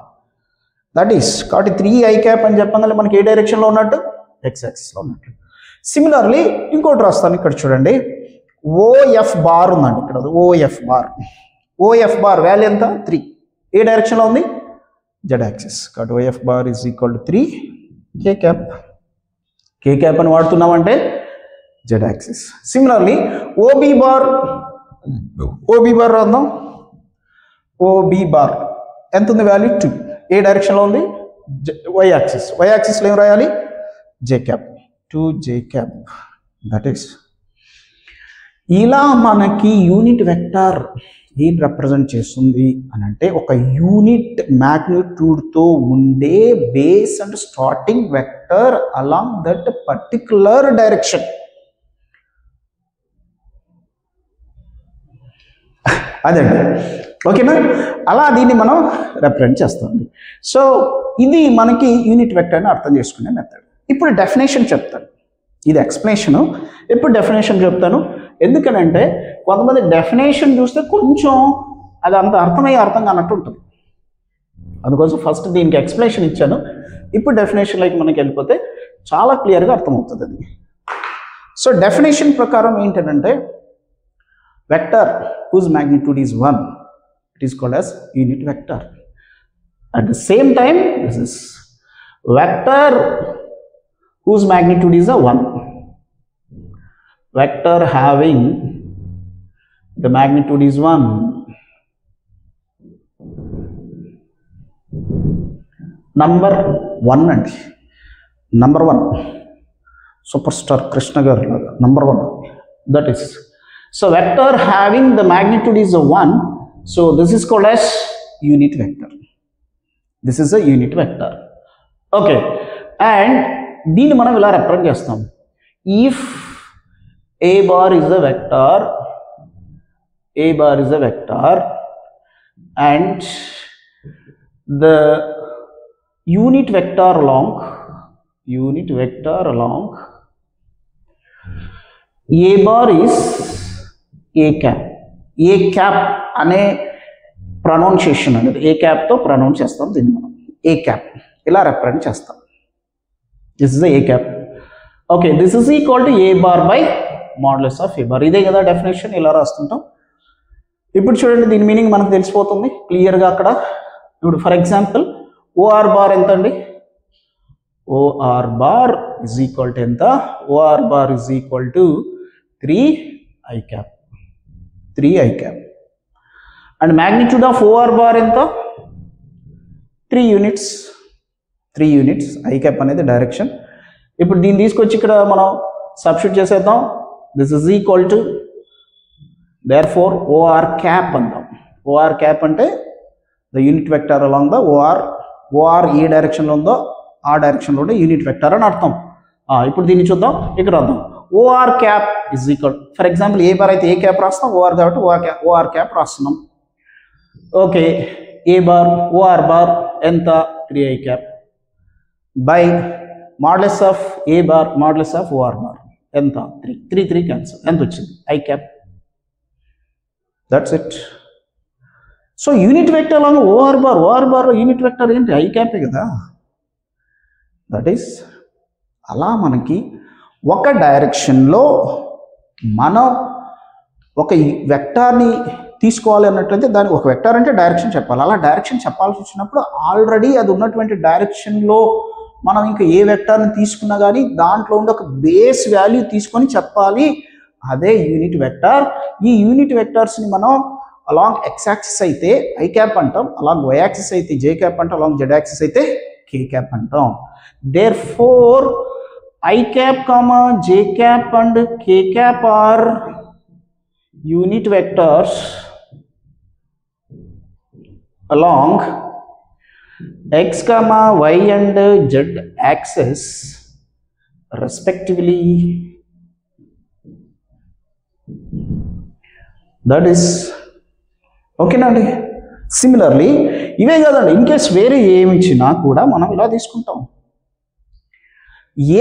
S1: దట్ ఈస్ కాబట్టి 3 ఐ క్యాప్ అని చెప్పగానే మనకి ఏ డైరెక్షన్లో ఉన్నట్టు? ఎక్స్ యాక్సిస్లో ఉన్నట్టు. సిమిలర్లీ ఇంకోటి రాస్తాను. ఇక్కడ చూడండి, ఓఎఫ్ బార్ ఉందండి. ఇక్కడ OF bar. OF bar value ఎంత? 3. ఏ డైరెక్షన్లో ఉంది? Z axis. కాబట్టి OF bar is equal to 3 k cap. K cap అని వాడుతున్నామంటే Z axis. Similarly OB bar రాద్దాం. ఓబీ బార్ ఎంత ఉంది వాల్యూ? 2. ఏ డైరెక్షన్లో ఉంది? Why axis. వై యాక్సిస్లో ఏం రాయాలి? J cap. 2 j cap. That is ఇలా మనకి యూనిట్ వెక్టార్ ఏం రిప్రజెంట్ చేస్తుంది అని అంటే ఒక యూనిట్ మ్యాగ్నిట్యూడ్తో ఉండే base and starting vector along that particular direction. అదండి. ఓకేనా? అలా దీన్ని మనం రిప్రజెంట్ చేస్తాం. సో ఇది మనకి యూనిట్ వెక్టర్ని అర్థం చేసుకునే మెథడ్. ఇప్పుడు డెఫినేషన్ చెప్తాను. ఇది ఎక్స్ప్లెనేషను. ఇప్పుడు డెఫినేషన్ చెప్తాను. ఎందుకనంటే కొంతమంది డెఫినేషన్ చూస్తే కొంచెం అది అంత అర్థం కానట్టు ఉంటుంది. అందుకోసం ఫస్ట్ దీనికి ఎక్స్ప్లెనేషన్ ఇచ్చాను. ఇప్పుడు డెఫినేషన్లోకి మనకి వెళ్ళిపోతే చాలా క్లియర్గా అర్థమవుతుంది అది. సో డెఫినేషన్ ప్రకారం ఏంటంటే vector whose magnitude is 1, it is called as unit vector. At the same time, this is vector whose magnitude is a 1. Vector having the magnitude is 1. Number 1 అండి. Number 1. Superstar Krishna garu laga. Number 1. That is. So vector having the magnitude is a 1. So this is called as unit vector. This is a unit vector. Okay. And దీన్ని మనం ఇలా రిప్రజెంట్ చేస్తాం. If a bar is a vector, and the unit vector along a bar is a cap. A cap అనే ప్రొనౌన్సియేషన్ అనేది ఏ క్యాప్తో ప్రొనౌన్స్ చేస్తాం దీన్ని మనం. ఏ క్యాప్ ఇలా రిప్రజెంట్ చేస్తాం. This is A cap. Okay, this is equal to A bar by modulus of A bar. ఇదే కదా డెఫినేషన్, ఇలా రాస్తుంటాం. ఇప్పుడు చూడండి, దీని మీనింగ్ మనకు తెలిసిపోతుంది క్లియర్గా అక్కడ. ఇప్పుడు ఫర్ ఎగ్జాంపుల్ ఓఆర్ బార్ ఎంత అండి? OR bar is equal to ఎంత? OR bar is equal to 3 i cap. 3 i cap. And magnitude of OR bar ఎంత? 3 యూనిట్స్. 3 యూనిట్స్. ఐ క్యాప్ అనేది డైరెక్షన్. ఇప్పుడు దీన్ని తీసుకొచ్చి ఇక్కడ మనం సబ్స్టిట్యూట్ చేసేద్దాం. This is equal to therefore OR cap అందాం. OR cap అంటే the unit vector along the OR ఏ డైరెక్షన్లో ఉందో ఆ డైరెక్షన్లో ఉండే యూనిట్ వెక్టర్ అని అర్థం. ఇప్పుడు దీన్ని చూద్దాం, ఇక్కడ రాద్దాం. OR cap is equal, for example A bar అయితే ఏ క్యాప్ రాస్తాం, OR కాబట్టి OR cap రాస్తున్నాం. ఓకే, ఏ బార్ OR బార్ ఎంత 3i cap by modulus of A bar modulus of OR bar ఎంత 3 క్యాన్సల్, ఎంత వచ్చింది i cap. That's it. So unit vector along OR bar unit vector ఏంటి i cap కదా. దట్ ఈస్ అలా మనకి ఒక డైరెక్షన్లో మనం ఒక వెక్టార్ని తీసుకోవాలి అన్నట్లయితే దానికి ఒక వెక్టార్ అంటే డైరెక్షన్ చెప్పాలి. అలా డైరెక్షన్ చెప్పాల్సి వచ్చినప్పుడు ఆల్రెడీ అది ఉన్నటువంటి డైరెక్షన్లో మనం ఇంకా ఏ వెక్టార్ని తీసుకున్నా కానీ దాంట్లో ఉండే ఒక బేస్ వాల్యూ తీసుకొని చెప్పాలి. అదే యూనిట్ వెక్టార్. ఈ యూనిట్ వెక్టార్స్ని మనం అలాంగ్ x యాక్సిస్ అయితే i cap అంటాం, అలాంగ్ y యాక్సిస్ అయితే j cap అంటాం, అలాంగ్ z యాక్సిస్ అయితే k cap అంటాం. Therefore i cap, j cap and k cap are unit vectors along x, y and z axis respectively. That is okay నండి. సిమిలర్లీ ఇవే కాదండి, ఇన్ కేస్ వేరే ఏమి ఇచ్చినా కూడా మనం ఇలా తీసుకుంటాం.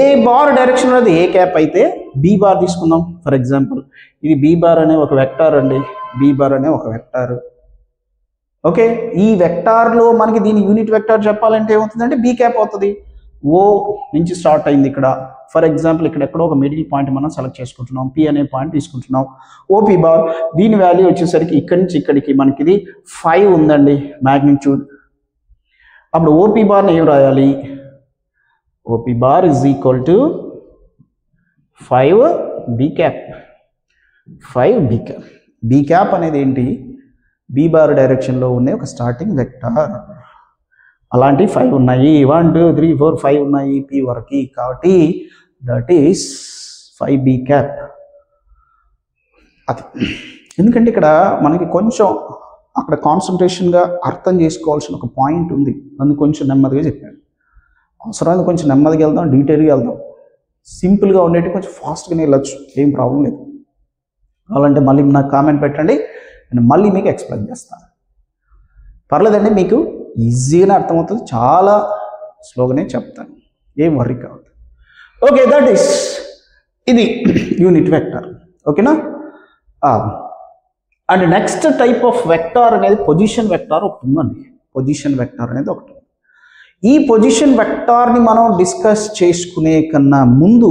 S1: ఏ బార్ డైరెక్షన్ అనేది ఏ క్యాప్ అయితే బి బార్ తీసుకుందాం. ఫర్ ఎగ్జాంపుల్ ఇది బి బార్ అనే ఒక వెక్టార్ అండి, బి బార్ అనే ఒక వెక్టార్. ఓకే, ఈ వెక్టార్లో మనకి దీని యూనిట్ వెక్టార్ చెప్పాలంటే ఏమవుతుందంటే బి క్యాప్ అవుతుంది. ఓ నుంచి స్టార్ట్ అయింది ఇక్కడ. ఫర్ ఎగ్జాంపుల్ ఇక్కడ ఎక్కడో ఒక మిడిల్ పాయింట్ మనం సెలెక్ట్ చేసుకుంటున్నాం, పి అనే పాయింట్ తీసుకుంటున్నాం. ఓపి బార్ దీని వాల్యూ వచ్చేసరికి ఇక్కడి నుంచి ఇక్కడికి మనకి ఇది 5 ఉందండి మ్యాగ్నిట్యూడ్. అప్పుడు ఓపి బార్ని ఏం రాయాలి, OP bar is equal to 5b cap. 5b cap. B cap అనేది ఏంటి, బి బార్ డైరెక్షన్లో ఉండే ఒక స్టార్టింగ్ వెక్టార్. అలాంటి 5 ఉన్నాయి, 1 2 3 4 5 ఉన్నాయి పి వరకు. కాబట్టి దట్ ఈస్ 5b క్యాప్. అది ఎందుకంటే ఇక్కడ మనకి కొంచెం అక్కడ కాన్సన్ట్రేషన్గా అర్థం చేసుకోవాల్సిన ఒక పాయింట్ ఉంది, అందుకు కొంచెం నెమ్మదిగా చెప్పాను. అవసరమైంది కొంచెం నెమ్మదిగా వెళ్దాం, డీటెయిల్గా వెళ్దాం. సింపుల్గా ఉండేటి కొంచెం ఫాస్ట్గానే వెళ్ళచ్చు, ఏం ప్రాబ్లం లేదు. కావాలంటే మళ్ళీ నాకు కామెంట్ పెట్టండి, నేను మళ్ళీ మీకు ఎక్స్ప్లెయిన్ చేస్తాను. పర్లేదండి, మీకు ఈజీగానే అర్థమవుతుంది, చాలా స్లోగానే చెప్తాను, ఏం వర్రీ కావద్దు. ఓకే, దట్ ఈస్ ఇది యూనిట్ వెక్టర్. ఓకేనా. And next type of vector అనేది పొజిషన్ వెక్టార్ ఒకటి ఉందండి. పొజిషన్ వెక్టార్ అనేది ఒకటి. ఈ పొజిషన్ వెక్టార్ని మనం డిస్కస్ చేసుకునే కన్నా ముందు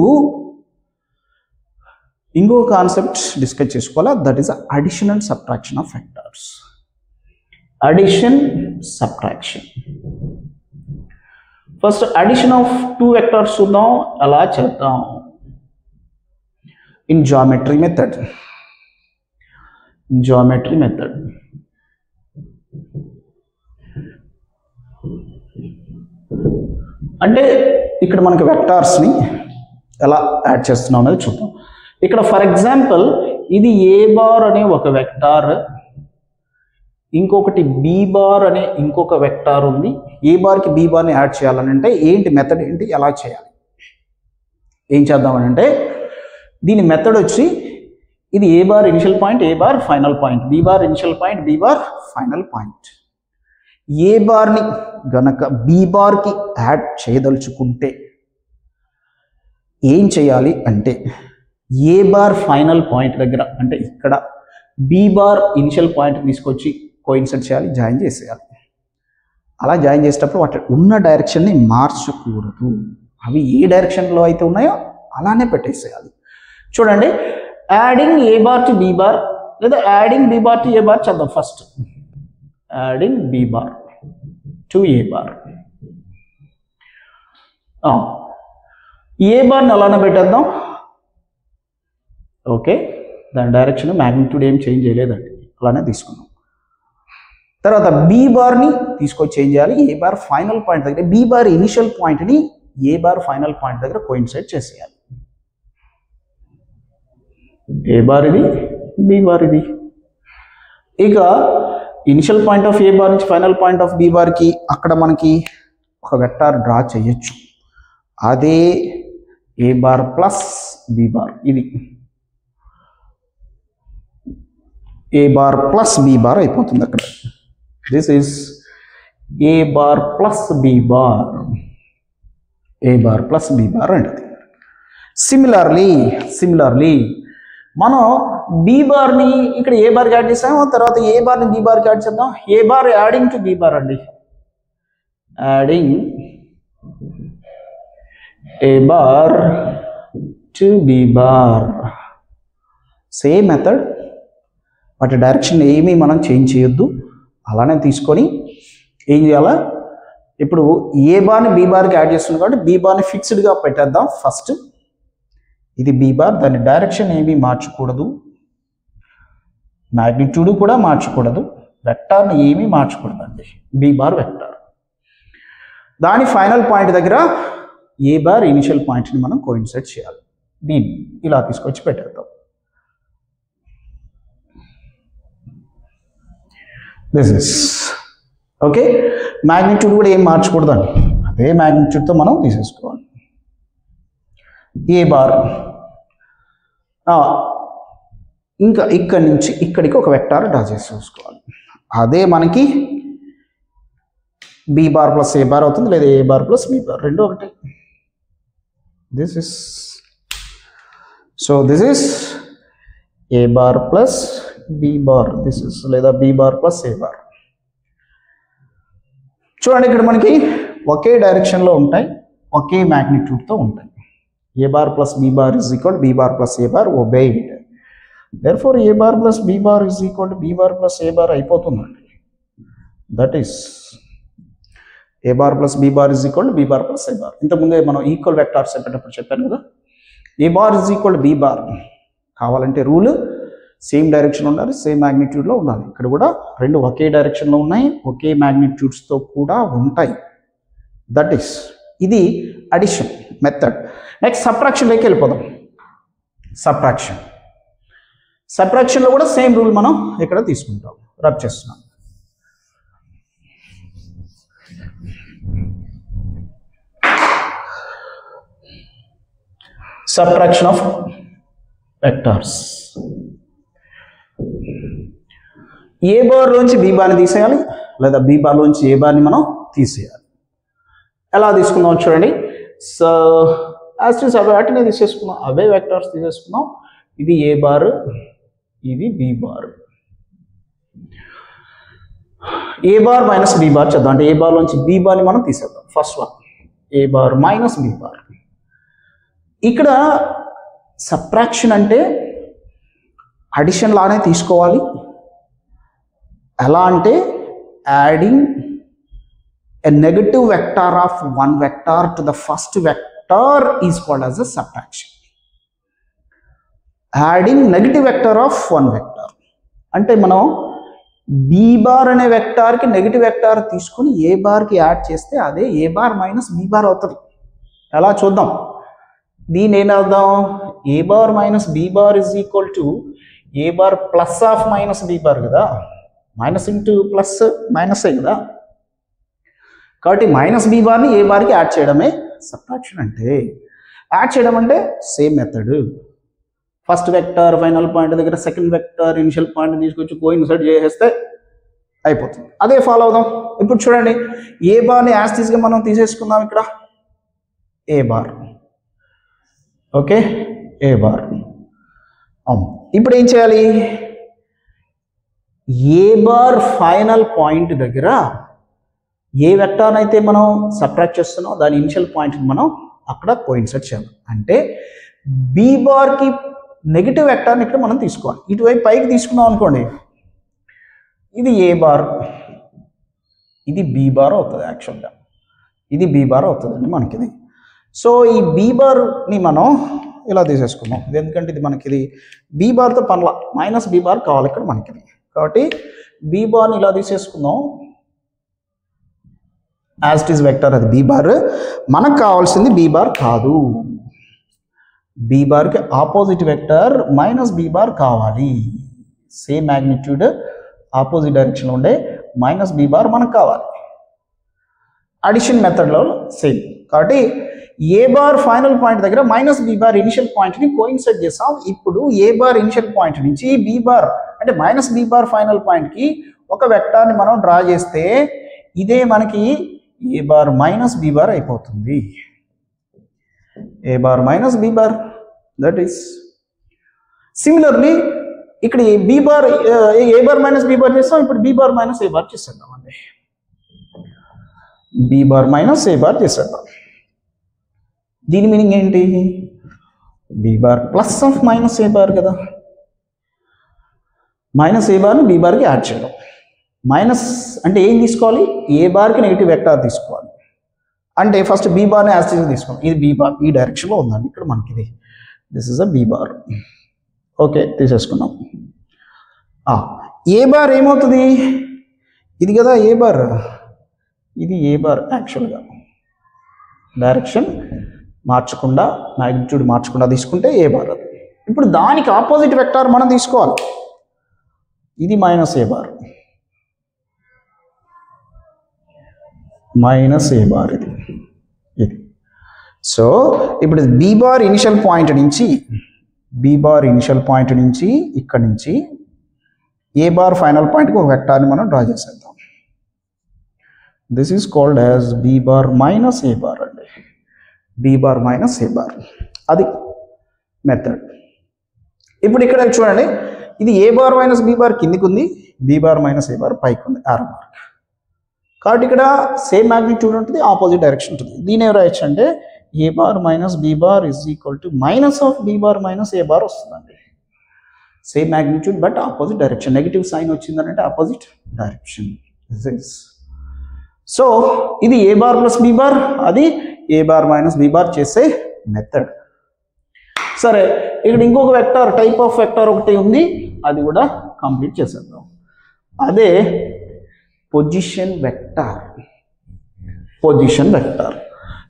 S1: ఇంకో కాన్సెప్ట్ డిస్కస్ చేసుకోవాలా, that is addition and subtraction of vectors. Addition, subtraction. First addition of 2 vectors చూద్దాం, ఎలా చేద్దాం in geometry method. Geometry method అంటే ఇక్కడ మనకి వెక్టార్స్ని ఎలా యాడ్ చేస్తున్నాం అనేది చూద్దాం. ఇక్కడ ఫర్ ఎగ్జాంపుల్ ఇది ఏ బార్ అనే ఒక వెక్టార్, ఇంకొకటి బి బార్ అనే ఇంకొక వెక్టార్ ఉంది. ఏ బార్కి బి బార్ని యాడ్ చేయాలని అంటే ఏంటి మెథడ్ ఏంటి, ఎలా చేయాలి, ఏం చేద్దామని అంటే దీని మెథడ్ వచ్చి ఇది A bar initial point, A bar final point, B bar initial point, B bar final point. A బార్ని గనక బి బార్కి యాడ్ చేయదలుచుకుంటే ఏం చేయాలి అంటే ఏ బార్ ఫైనల్ పాయింట్ దగ్గర అంటే ఇక్కడ బి బార్ ఇనిషియల్ పాయింట్ తీసుకొచ్చి కోఇన్సర్ట్ చేయాలి, జాయిన్ చేసేయాలి. అలా జాయిన్ చేసేటప్పుడు వాటి ఉన్న డైరెక్షన్ని మార్చకూడదు, అవి ఏ డైరెక్షన్లో అయితే ఉన్నాయో అలానే పెట్టేసేయాలి. చూడండి, adding A bar to B bar లేదా adding B bar to A bar చేద్దాం. First adding B bar to A bar. A బార్ని అలానే పెట్టేద్దాం. ఓకే, దాని డైరెక్షన్ మ్యాగ్నిట్యూడ్ ఏం చేంజ్ చేయలేదండి, అలానే తీసుకున్నాం. తర్వాత బి బార్ని తీసుకొచ్చి చేంజ్ చేయాలి. ఏ బార్ ఫైనల్ పాయింట్ దగ్గర బి బార్ ఇనిషియల్ పాయింట్ని ఏ బార్ ఫైనల్ పాయింట్ దగ్గర కోయిన్సైడ్ చేసేయాలి. ఏ బార్ ఇది, బి బార్ ఇది. ఇక initial point of A bar నుంచి ఫైనల్ పాయింట్ ఆఫ్ బి బార్కి అక్కడ మనకి ఒక వెక్టార్ డ్రా చేయొచ్చు. అదే A bar plus B bar. ఇది A bar plus B bar అయిపోతుంది అక్కడ. This is A bar plus B bar. A bar plus B bar అంటే సిమిలర్లీ మనం బి బార్ని ఇక్కడ ఏ బార్కి యాడ్ చేసాము, తర్వాత ఏ బార్ని బి బార్కి యాడ్ చేద్దాం. A bar adding to B bar అండి, adding A bar to B bar. Same method, వాటి డైరెక్షన్ ఏమీ మనం చేంజ్ చేయొద్దు, అలానే తీసుకొని ఏం చేయాలా, ఇప్పుడు ఏ బార్ని బి బార్కి యాడ్ చేస్తున్నాం కాబట్టి బి బార్ని ఫిక్స్డ్గా పెట్టేద్దాం ఫస్ట్. ఇది బి బార్, దాని డైరెక్షన్ ఏమీ మార్చకూడదు, మ్యాగ్నిట్యూడ్ కూడా మార్చకూడదు, వెక్టార్ని ఏమీ మార్చకూడదు అండి. B bar vector. దాని ఫైనల్ పాయింట్ దగ్గర ఏ బార్ ఇనిషియల్ పాయింట్ని మనం కోయిన్సైడ్ చేయాలి. దీన్ని ఇలా తీసుకొచ్చి పెట్టేద్దాం. This is okay. మ్యాగ్నిట్యూడ్ కూడా ఏం మార్చకూడదండి, అదే మ్యాగ్నిట్యూడ్తో మనం తీసేసుకోవాలి. ఏ బార్ ఇంకా ఇక్కడి నుంచి ఇక్కడికి ఒక వెక్టార్ డ్రా చేసేసుకోవాలి. అదే మనకి B bar plus A bar అవుతుంది, లేదా A bar plus B bar, రెండు ఒకటి. This is so this is A bar plus B bar, this is లేదా B bar plus A bar. చూడండి ఇక్కడ మనకి ఒకే డైరెక్షన్లో ఉంటాయి, ఒకే మ్యాగ్నిట్యూడ్తో ఉంటాయి. A bar plus B bar is equal B bar plus A bar obeyed. therefore A bar plus B bar is equal B bar plus A bar అయిపోతుందండి. That is A bar plus B bar is equal B bar plus A bar. ఇంతకుముందే మనం ఈక్వల్ వెక్టార్స్ చెప్పేటప్పుడు చెప్పాను కదా, A bar is equal B bar. కావాలంటే రూల్ సేమ్ డైరెక్షన్ ఉండాలి, సేమ్ మ్యాగ్నిట్యూడ్లో ఉండాలి. ఇక్కడ కూడా రెండు ఒకే డైరెక్షన్లో ఉన్నాయి, ఒకే మ్యాగ్నిట్యూడ్స్తో కూడా ఉంటాయి. దట్ ఈస్ ఇది అడిషన్ మెథడ్. నెక్స్ట్ సబ్ట్రాక్షన్లోకి వెళ్ళిపోదాం. సబ్ట్రాక్షన్లో కూడా సేమ్ రూల్ మనం ఇక్కడ తీసుకుంటాం. రబ్ చేస్తున్నాం. Subtraction of vectors. ఏ బార్లోంచి బి బార్ని తీసేయాలి, లేదా బి బార్లోంచి ఏ బార్ని మనం తీసేయాలి. ఎలా తీసుకుందాం చూడండి. సో యాజ్ వాటినే తీసేసుకుందాం, అవే వెక్టార్స్ తీసేసుకుందాం. ఇది ఏ బార్, ఇది B bar. A bar minus B bar చేద్దాం, అంటే ఏ బార్లోంచి బి బార్ని మనం తీసేద్దాం. ఫస్ట్ వన్ ఏ బార్ మైనస్ బి బార్. ఇక్కడ సబ్ట్రాక్షన్ అంటే అడిషన్ లానే తీసుకోవాలి. ఎలా అంటే adding a negative vector of one vector to the first vector is called as a subtraction. Adding negative vector of one vector అంటే మనం బి బార్ అనే వెక్టార్కి నెగిటివ్ వెక్టార్ తీసుకుని ఏ బార్కి యాడ్ చేస్తే అదే A bar minus B bar అవుతుంది. ఎలా చూద్దాం. దీని ఏం అర్థం, A bar minus B bar is equal to A bar plus of minus B bar కదా, మైనస్ ఇంటూ ప్లస్ మైనసే కదా. కాబట్టి మైనస్ బి బార్ని ఏ బార్కి యాడ్ చేయడమే సబ్ట్రాక్షన్ అంటే. యాడ్ చేయడం అంటే same method. First vector final point దగ్గర సెకండ్ వెక్టర్ ఇనిషియల్ పాయింట్ తీసుకొచ్చి కోయిన్సైడ్ చేసేస్తే అయిపోతుంది. అదే ఫాలో అవుదాం. ఇప్పుడు చూడండి, ఏ బార్ని యాజ్ తీసుగా మనం తీసేసుకుందాం. ఇక్కడ ఏ బార్, ఓకే, ఏ బార్. ఇప్పుడు ఏం చేయాలి, ఏ బార్ ఫైనల్ పాయింట్ దగ్గర ఏ వెక్టార్ అయితే మనం సబ్ట్రాక్ట్ చేస్తున్నాం దాని ఇనిషియల్ పాయింట్ మనం అక్కడ కోయిన్సైడ్ చేయాలి. అంటే బి బార్కి నెగిటివ్ వెక్టార్ని ఇక్కడ మనం తీసుకోవాలి. ఇటువైపు పైకి తీసుకున్నాం అనుకోండి, ఇది ఏ బార్, ఇది బి బార్ అవుతుంది. యాక్చువల్గా ఇది బి బార్ అవుతుందండి మనకిది. సో ఈ బి బార్ని మనం ఇలా తీసేసుకున్నాం. ఇది ఎందుకంటే ఇది మనకి ఇది బి బార్తో పనుల మైనస్ బి బార్ కావాలి ఇక్కడ మనకి. కాబట్టి బి బార్ని ఇలా తీసేసుకుందాం. యాజ్ ఇట్ ఈస్ వెక్టర్ అది బి బార్. మనకు కావాల్సింది బి బార్ కాదు. బి బార్కి opposite vector minus B bar కావాలి. సేమ్ మ్యాగ్నిట్యూడ్ ఆపోజిట్ డైరెక్షన్లో ఉండే మైనస్ బి బార్ మనకు కావాలి. అడిషన్ మెథడ్లో సేమ్. కాబట్టి ఏ బార్ ఫైనల్ పాయింట్ దగ్గర మైనస్ బి బార్ ఇనిషియల్ పాయింట్ని కోయిన్సైడ్ చేస్తాం. ఇప్పుడు ఏ బార్ ఇనిషియల్ పాయింట్ నుంచి బి బార్ అంటే మైనస్ బి బార్ ఫైనల్ పాయింట్కి ఒక వెక్టార్ని మనం డ్రా చేస్తే ఇదే మనకి A bar minus B bar అయిపోతుంది. A bar minus B bar, that is similarly ఇక్కడ B bar A bar minus B bar చేస్తాం. ఇప్పుడు B bar minus A bar చేసేద్దామండి. B bar minus A bar చేసేద్దాం. దీని మీనింగ్ ఏంటి? B bar plus of minus A bar కదా. మైనస్ ఏ బార్ని బి బార్కి యాడ్ చేయడం. మైనస్ అంటే ఏం తీసుకోవాలి? ఏ బార్కి నెగిటివ్ వెక్టార్ తీసుకోవాలి. అంటే ఫస్ట్ బి బార్ని యాజ్ తీసుకోవాలి. ఇది బి బార్ ఈ డైరెక్షన్లో ఉందండి. ఇక్కడ మనకి ఇది this is a B bar. Okay, తీసేసుకున్నాం. ఏ బార్ ఏమవుతుంది? ఇది కదా ఏ బార్. ఇది ఏ బార్ యాక్చువల్గా డైరెక్షన్ మార్చకుండా మ్యాగ్నిట్యూడ్ మార్చకుండా తీసుకుంటే ఏ బార్. అది ఇప్పుడు దానికి ఆపోజిట్ వెక్టార్ మనం తీసుకోవాలి. ఇది minus A bar, minus A bar ఇది. సో ఇప్పుడు బి బార్ ఇనిషియల్ పాయింట్ నుంచి ఇక్కడ నుంచి ఏ బార్ ఫైనల్ పాయింట్కి ఒక వెక్టార్ని మనం డ్రా చేసేద్దాం. This is called as B bar minus A bar అండి. B bar minus A bar, అది మెథడ్. ఇప్పుడు ఇక్కడ చూడండి, ఇది A bar minus B bar కిందికి ఉంది, B bar minus A bar పైకి ఉంది, ఆరో మార్క్. కాబట్టి ఇక్కడ సేమ్ మ్యాగ్నిట్యూడ్ ఉంటుంది, ఆపోజిట్ డైరెక్షన్ ఉంటుంది. దీని ఏం రాయొచ్చు అంటే A bar minus B bar is equal to minus of B bar minus A bar వస్తుందండి. Same magnitude but opposite direction. Negative sign వచ్చిందంటే ఆపోజిట్ డైరెక్షన్. సో ఇది A bar plus B bar, అది A bar minus B bar చేసే మెథడ్. సరే, ఇక్కడ ఇంకొక వెక్టార్ టైప్ ఆఫ్ వెక్టార్ ఒకటి ఉంది, అది కూడా కంప్లీట్ చేసేద్దాం. అదే position vector. Position vector.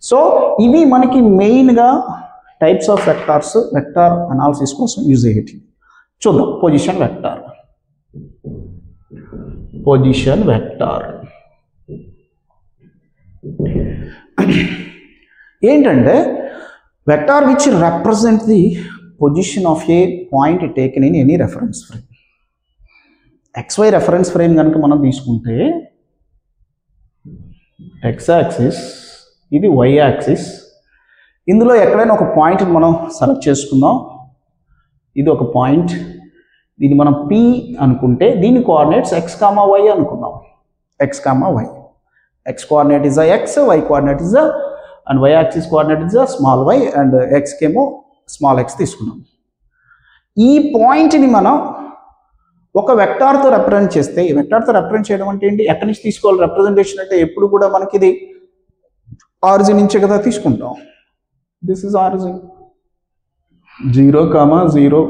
S1: So ఇవి మనకి మెయిన్గా types of vectors vector analysis కోసం యూజ్ అయ్యేటి. చూద్దాం. Position vector. పొజిషన్ వెక్టార్ ఏంటంటే vector which represent the position of A point taken in any reference frame. XY reference frame కనుక మనం తీసుకుంటే X యాక్సిస్, ఇది Y యాక్సిస్. ఇందులో ఎక్కడైనా ఒక పాయింట్ మనం సెలెక్ట్ చేసుకుందాం. ఇది ఒక పాయింట్, దీన్ని మనం P అనుకుంటే దీని కోఆర్డినేట్స్ X, Y అనుకుందాం. X, Y. X coordinate is a X, Y coordinate is a, and Y axis coordinate is a small y, and X కేమో స్మాల్ x తీసుకున్నాం. ఈ పాయింట్ని మనం ఒక వెక్టార్తో రిప్రజెంట్ చేస్తే, ఈ వెక్టార్తో రిప్రజెంట్ చేయడం అంటే ఏంటి? ఎక్కడి నుంచి తీసుకోవాలి రిప్రజెంటేషన్ అంటే? ఎప్పుడు కూడా మనకి ఇది ఆరిజిన్ నుంచే కదా తీసుకుంటాం. This is origin 0, 0.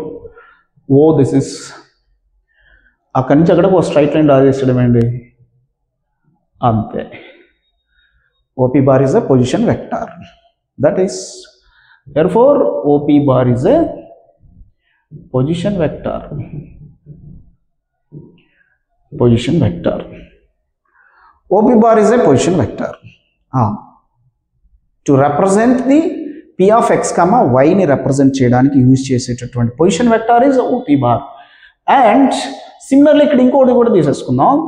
S1: O this is అక్కడి నుంచి అక్కడ ఒక స్ట్రైట్ లైన్ డ్రా చేసేయడం అండి, అంతే. OP bar is a position vector. That is, therefore OP bar is a position vector. Position vector. OP bar is a position vector. To represent the P of X, Y ni represent చేయడానికి యూజ్ చేసేటటువంటి position vector is OP bar. And similarly ఇక్కడ ఇంకోటి కూడా తీసేసుకుందాం.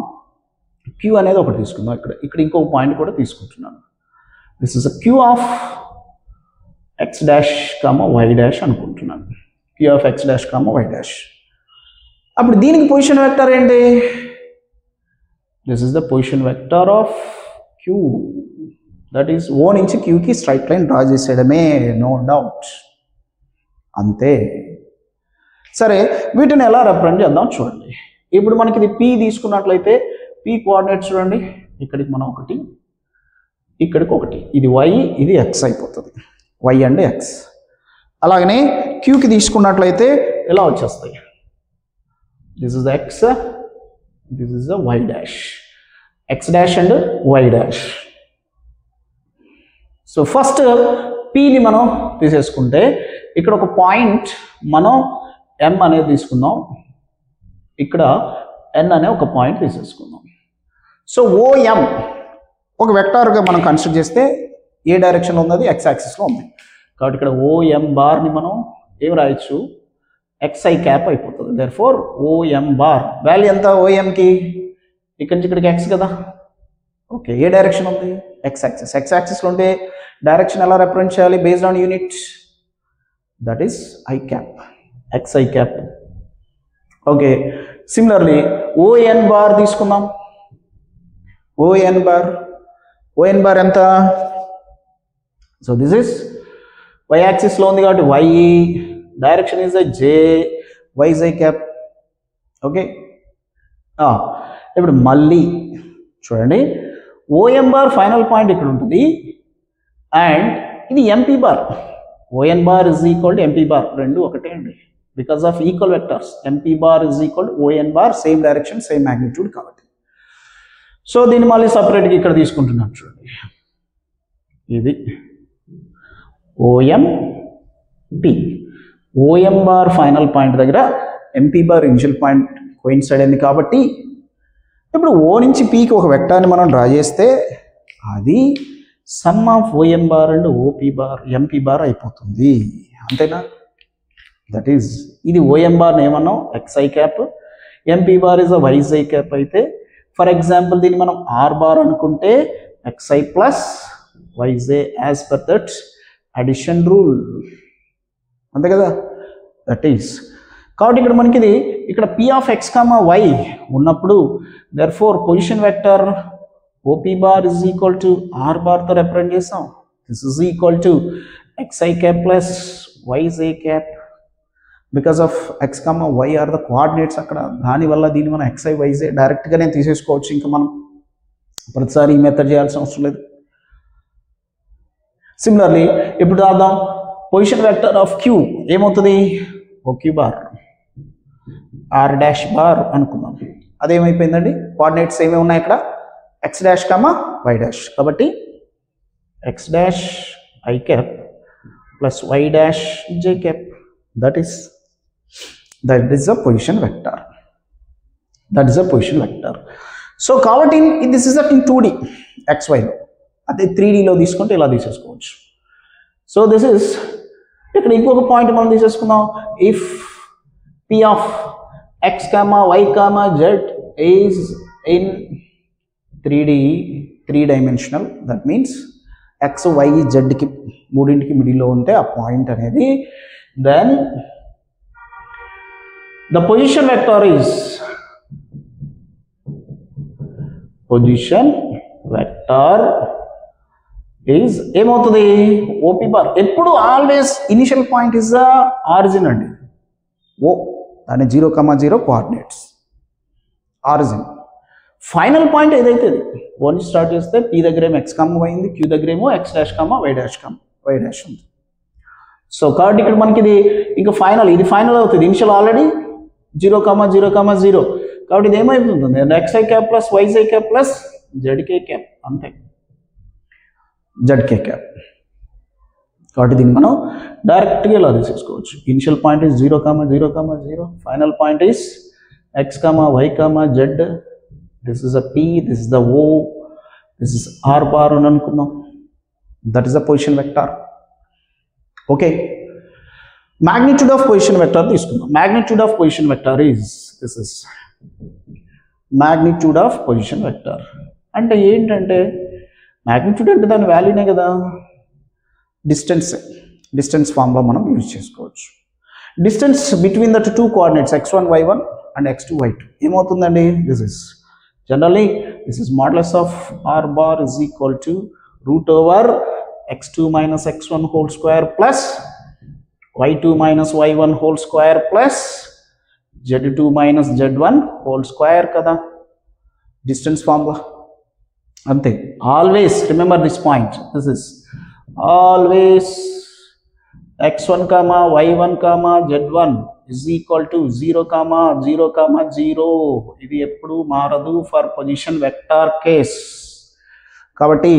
S1: Q అనేది ఒకటి తీసుకుందాం. ఇక్కడ ఇంకొక పాయింట్ కూడా తీసుకుంటున్నాను. This is a Q of X dash, Y dash అనుకుంటున్నాను. Q of X dash, Y dash. అప్పుడు దీనికి పొజిషన్ వెక్టర్ ఏంటి? This is the position vector of Q. That is O నుంచి Qకి స్ట్రైట్ లైన్ డ్రా చేసేయడమే, నో డౌట్, అంతే. సరే, వీటిని ఎలా రిప్రజెంట్ చేద్దాం చూడండి. ఇప్పుడు మనకి ఇది P తీసుకున్నట్లయితే P కోఆర్డినేట్స్ చూడండి, ఇక్కడికి మనం ఒకటి, ఇక్కడికి ఒకటి, ఇది Y, ఇది X అయిపోతుంది. Y and X. అలాగనే Qకి తీసుకున్నట్లయితే ఎలా వచ్చేస్తాయి? This is X, this is Y dash, X dash and Y dash. So first పీని మనం తీసేసుకుంటే ఇక్కడ ఒక పాయింట్ మనం m అనేది తీసుకుందాం, ఇక్కడ n అనే ఒక పాయింట్ తీసేసుకుందాం. సో OM ఒక వెక్టార్గా మనం కన్సిడర్ చేస్తే ఏ డైరెక్షన్లో ఉంది, x యాక్సిస్లో ఉంది. కాబట్టి ఇక్కడ OM బార్ని మనం ఏం రాయొచ్చు, xi క్యాప్ అయిపోతుంది. దేర్ఫోర్ OM బార్ వాల్యూ ఎంత OMకి, ఇక్కడి నుంచి ఇక్కడికి x కదా. ఓకే, ఏ డైరెక్షన్ ఉంది, x యాక్సిస్. x యాక్సిస్లో ఉంటే డైరెక్షన్ ఎలా రిప్రజెంట్ చేయాలి, based on unit, that is i cap, xi cap. Okay, similarly ON bar తీసుకుందాం. ON బార్ ఎంత, సో దిస్ ఇస్ y యాక్సిస్లో ఉంది కాబట్టి y, direction is yj cap. Okay, ఇప్పుడు మళ్ళీ చూడండి, OM బార్ ఫైనల్ పాయింట్ ఇక్కడ ఉంటుంది అండ్ ఇది MP bar. ON bar is equal to MP bar, రెండు ఒకటే అండి, because of equal vectors. MP bar is equal to ON bar, same direction same magnitude కాబట్టి. సో దీన్ని మళ్ళీ సపరేట్గా ఇక్కడ తీసుకుంటున్నాను చూడండి, ఇది OM బార్ ఫైనల్ పాయింట్ దగ్గర MP bar initial point coincide అయింది కాబట్టి ఇప్పుడు O నుంచి Pకి ఒక వెక్టార్ని మనం డ్రా చేస్తే అది some of OM bar and MP bar అయిపోతుంది, అంతేనా. దట్ ఈజ్ ఇది OM Barhni ఏమన్నాం, xi cap, MP bar is yj cap. అయితే ఫర్ ఎగ్జాంపుల్ దీన్ని మనం R బార్ అనుకుంటే xi plus yj as per that addition rule, అంతే కదా. దట్ ఈస్ కాబట్టి ఇక్కడ మనకి ఇది ఇక్కడ P ఆఫ్ x, y ఉన్నప్పుడు therefore position vector OP bar is equal to R బార్తో రిప్రజెంట్ చేస్తాం. This is equal to xi cap plus yj cap, because of x, y are the coordinates అక్కడ. దానివల్ల దీన్ని మనం xi yj డైరెక్ట్గానే తీసేసుకోవచ్చు, ఇంకా మనం ప్రతిసారి ఈ మెథడ్ చేయాల్సిన అవసరం లేదు. సిమిలర్లీ ఇప్పుడు రాద్దాం, పొజిషన్ వెక్టర్ ఆఫ్ Q ఏమవుతుంది, OQ bar, R dash bar అనుకుందాం. అదేమైపోయిందండి, కోఆర్డినేట్స్ ఏమేమి ఉన్నాయి ఇక్కడ, x డాష్ y డాష్. కాబట్టి x dash I cap plus y dash j cap, that is the position vector. So కాబట్టి దిస్ ఇస్ ఇన్ 2D XYలో, అదే 3Dలో తీసుకుంటే ఇలా తీసేసుకోవచ్చు. సో దిస్ ఇస్ ఇక్కడ ఇంకొక పాయింట్ మనం తీసేసుకుందాం, if P of x, y, z is in 3D, 3 dimensional, that means x, y, z కి మూడింటికి మిడిల్లో ఉంటే ఆ పాయింట్ అనేది, then the position vector is ఏమవుతుంది, OP బార్. ఎప్పుడు always initial point is the origin అండి, O దాని 0,0 కోఆర్డినేట్స్ ఆరిజిన్. ఫైనల్ పాయింట్ ఏదైతే O నుంచి స్టార్ట్ చేస్తే P దగ్గర ఏమో x, y ఉంది, Q దగ్గర ఏమో x డాష్, y డాష్ ఉంది. సో కాబట్టి ఇక్కడ మనకి ఇది ఇంకా ఫైనల్, ఇది ఫైనల్ అవుతుంది. ఇనిషియల్ ఆల్రెడీ 0,0,0, కాబట్టి ఇది ఏమైపోతుంది, xi cap plus yj cap plus zk cap, అంతే, zk క్యాప్. కాబట్టి దీన్ని మనం డైరెక్ట్గా ఇలా తీసేసుకోవచ్చు. Initial point is 0,0,0, final point is x, y, z. This is a P, this is the O, this is R bar అని అనుకుందాం. That is the position vector. Okay, magnitude of position vector తీసుకుందాం. magnitude of position vector is this is magnitude of position vector అంటే ఏంటంటే, magnitude అంటే దాని వాల్యూనే కదా, డిస్టెన్స్ ఫామ్లో మనం యూజ్ చేసుకోవచ్చు. Distance between that 2 coordinates x1 y1 and x2 y2 ఏమవుతుందండి, this is generally this is modulus of R bar is equal to √over x2 minus x1 whole square plus y2 minus y1 whole square plus z2 minus z1 whole square కదా, డిస్టెన్స్ ఫార్ములా అంతే. Always remember this point, this is always x1, y1, z1 is equal to 0,0,0. ఇది ఎప్పుడు మారదు ఫర్ పొజిషన్ వెక్టార్ కేస్. కాబట్టి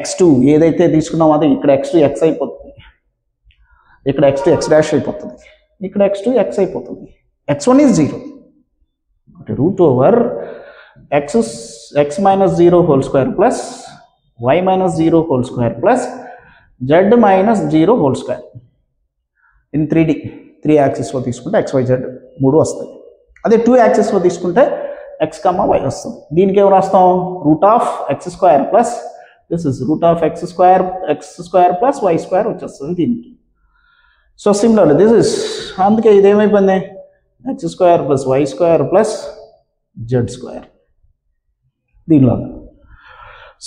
S1: x2 ఏదైతే తీసుకున్నామో అదే ఇక్కడ x2 x అయిపోతుంది, ఇక్కడ x to x డాష్ అయిపోతుంది, ఇక్కడ x to x అయిపోతుంది. x1 is 0. Root over x minus 0 whole square plus y minus 0 whole square plus z minus 0 whole square. In 3D 3 యాక్సిస్లో తీసుకుంటే xyz 3 వస్తాయి. అదే 2 యాక్సిస్లో తీసుకుంటే x, y వస్తుంది. దీనికి ఏం రాస్తాం? Root of X square plus this is root of X square plus Y square వచ్చేస్తుంది దీనికి. సో సిమిలర్లీ దిస్ ఇస్, అందుకే ఇదేమైపోయింది? X square plus Y square plus Z square దీనిలో.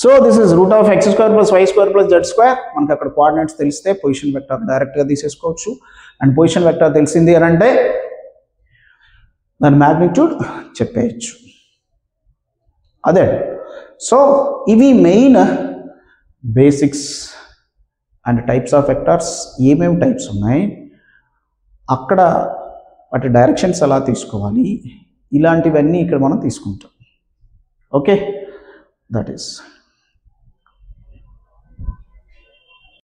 S1: So this is root of X square plus Y square plus Z square. మనకి అక్కడ కోఆర్డినేట్స్ తెలిస్తే పొజిషన్ వెక్టర్ డైరెక్ట్గా తీసేసుకోవచ్చు. అండ్ పొజిషన్ వెక్టర్ తెలిసింది అని అంటే దాని మ్యాగ్నిట్యూడ్ చెప్పేయచ్చు. అదే సో ఇవి main basics and types of vectors. ఏమేమి టైప్స్ ఉన్నాయి, అక్కడ వాటి డైరెక్షన్స్ ఎలా తీసుకోవాలి, ఇలాంటివన్నీ ఇక్కడ మనం తీసుకుంటాం. Okay, that is